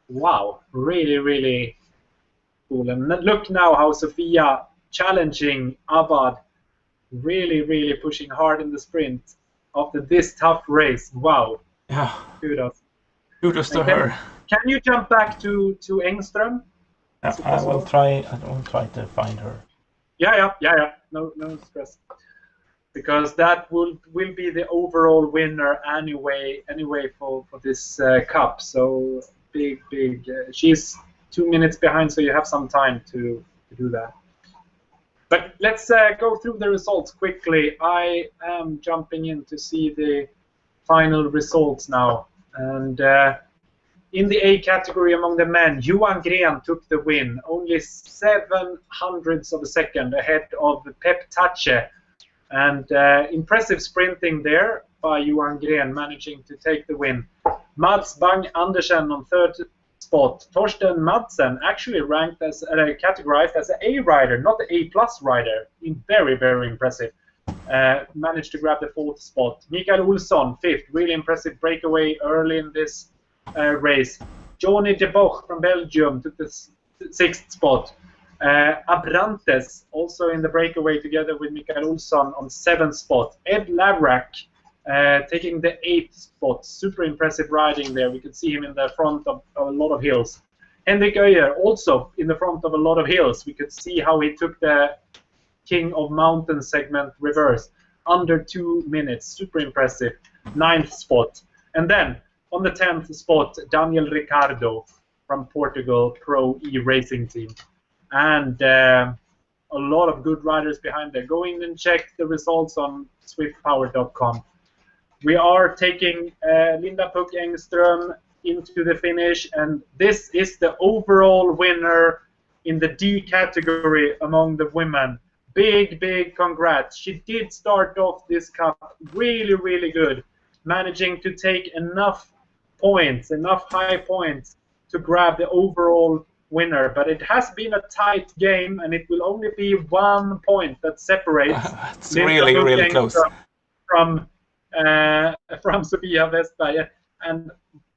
wow, really, really cool. And look now how Sofia challenging Avad, really, really pushing hard in the sprint after this tough race. Wow. Yeah. Kudos. Kudos to her. Can you jump back to Engström? I will try to find her. Yeah. No stress. Because that will be the overall winner anyway for this cup. So big. She's 2 minutes behind, so you have some time to do that. But let's go through the results quickly. I am jumping in to see the final results now. And in the A category among the men, Johan Gren took the win, only 0.07 of a second ahead of Pep Tache. And impressive sprinting there by Johan Gren, managing to take the win. Mads Bang Andersen on third spot. Torsten Madsen actually ranked as categorized as an A rider, not the A+ rider. Very, very impressive. Managed to grab the fourth spot. Mikael Olsson, fifth. Really impressive breakaway early in this race. Johnny de Boch from Belgium took the sixth spot. Abrantes also in the breakaway together with Mikael Olsson on seventh spot. Ed Lavrak taking the eighth spot. Super impressive riding there. We could see him in the front of a lot of hills. Henrik Öijer also in the front of a lot of hills. We could see how he took the King of Mountain segment reverse under 2 minutes. Super impressive. Ninth spot. And then on the 10th spot, Daniel Ricardo from Portugal Pro E Racing Team. And a lot of good riders behind there. Go in and check the results on swiftpower.com. We are taking Linda Puck Engström into the finish, and this is the overall winner in the D category among the women. Big congrats. She did start off this cup really, really good, managing to take enough points, enough high points to grab the overall winner. But it has been a tight game, and it will only be 1 point that separates it's really close from Sofia Westberg. And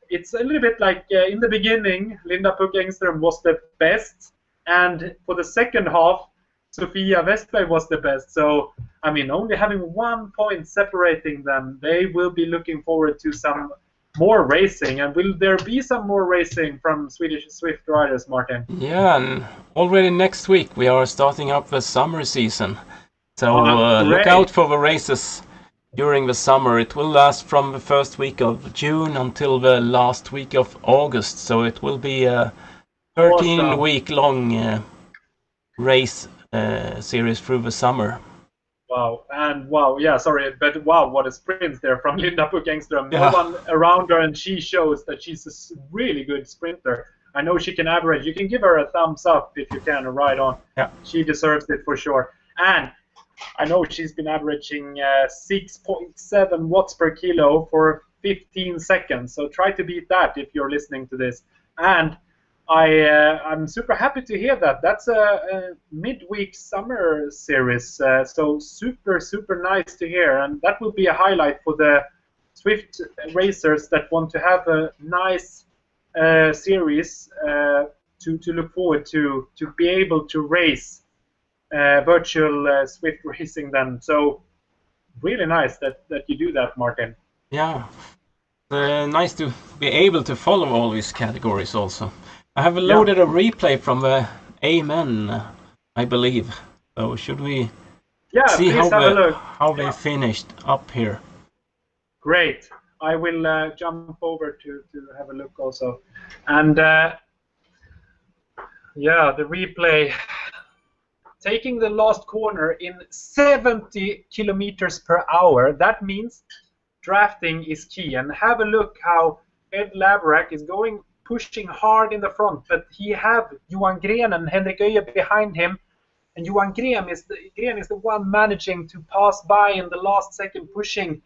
it's a little bit like in the beginning, Linda Puck Engström was the best, and for the second half, Sofia Westberg was the best. So, I mean, only having 1 point separating them, they will be looking forward to some more racing. And will there be some more racing from Swedish Zwift riders, Martin? Yeah, and already next week we are starting up the summer season. So look out for the races during the summer. It will last from the first week of June until the last week of August. So it will be a 13-week long race series through the summer. Wow, and wow, yeah, sorry, but wow, what a sprint there from Linda Puck Engström. Yeah. No one around her, and she shows that she's a really good sprinter. I know she can average. You can give her a thumbs up if you can, right on. Yeah. She deserves it for sure. And I know she's been averaging 6.7 watts per kilo for 15 seconds. So try to beat that if you're listening to this. And I'm super happy to hear that. That's a midweek summer series. So super, super nice to hear. And that will be a highlight for the Zwift racers that want to have a nice series to look forward to be able to race virtual Zwift racing then. So really nice that you do that, Martin. Yeah. Nice to be able to follow all these categories also. I have loaded a replay from the Amen, I believe. So should we see how they finished up here? Great. I will jump over to have a look also. And the replay, taking the last corner in 70 kilometers per hour. That means drafting is key. And have a look how Ed Laverack is pushing hard in the front, but he have Johan Gren and Henrik Öje behind him, and Johan Gren is the one managing to pass by in the last second, pushing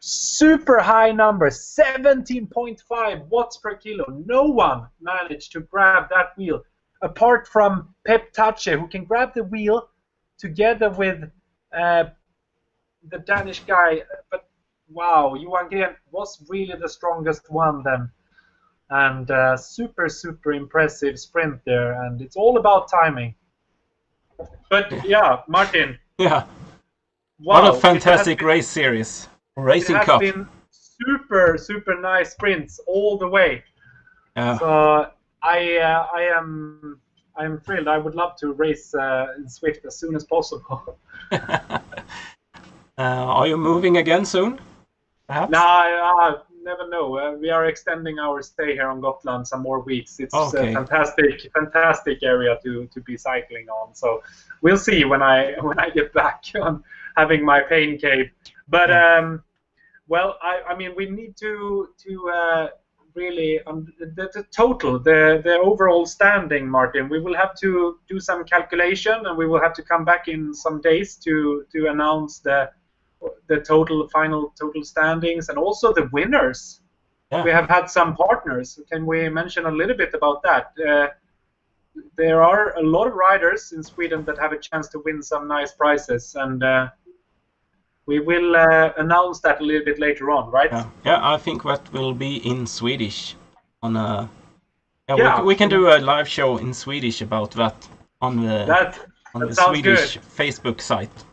super high numbers, 17.5 watts per kilo. No one managed to grab that wheel apart from Pep Tache, who can grab the wheel together with the Danish guy. But wow, Johan Gren was really the strongest one then. And super, super impressive sprint there. And it's all about timing. But yeah, Martin. Yeah. Wow, what a fantastic race series. Racing Cup. It has been super, super nice sprints all the way. Yeah. So I am thrilled. I would love to race in Zwift as soon as possible. Are you moving again soon? Perhaps? No, I never know. We are extending our stay here on Gotland some more weeks. It's a fantastic area to be cycling on. So we'll see when I get back on having my pain cave. But well, I mean, we need to really the total, the overall standing, Martin. We will have to do some calculation, and we will have to come back in some days to announce the final total standings and also the winners. Yeah. We have had some partners. Can we mention a little bit about that? There are a lot of riders in Sweden that have a chance to win some nice prizes, and we will announce that a little bit later on, right? Yeah, I think that will be in Swedish. We can do a live show in Swedish about that on the Swedish good. Facebook site.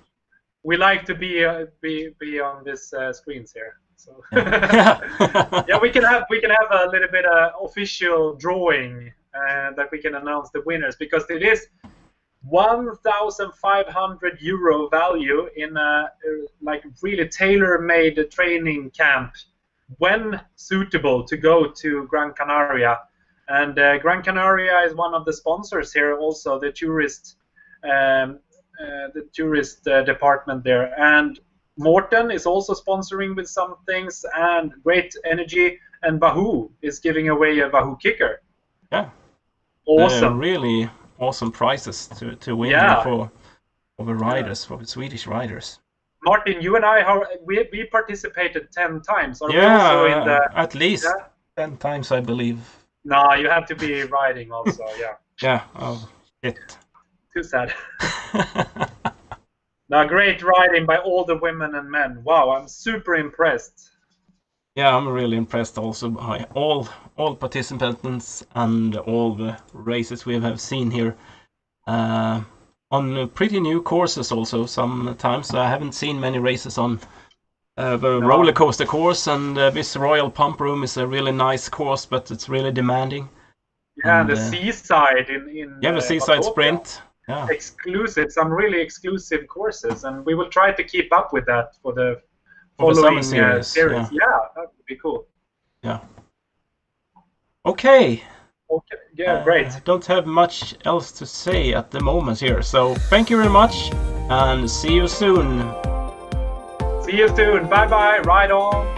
We like to be on this screens here. So yeah, we can have a little bit of official drawing that we can announce the winners, because it is 1,500 euro value in a like really tailor-made training camp when suitable to go to Gran Canaria. And Gran Canaria is one of the sponsors here, also the tourist department there. And Morten is also sponsoring with some things, and Great Energy and Wahoo is giving away a Wahoo kicker. Yeah. Awesome. Really awesome prizes to win for the riders, for the Swedish riders. Martin, you and I, we participated 10 times. Are we also in the, at least 10 times, I believe. No, you have to be riding also, yeah. Yeah, oh, shit. Too sad. Now, great riding by all the women and men. Wow, I'm super impressed. Yeah, I'm really impressed also by all participants and all the races we have seen here. On pretty new courses also sometimes. I haven't seen many races on the roller coaster course, and this Royal Pump Room is a really nice course, but it's really demanding. Yeah, and the seaside in the seaside sprint. Yeah. Exclusive, some really exclusive courses, and we will try to keep up with that for the following series. Yeah, that would be cool. Yeah. Okay. Yeah, great. I don't have much else to say at the moment here, so thank you very much. and see you soon. See you soon. Bye bye. Ride on.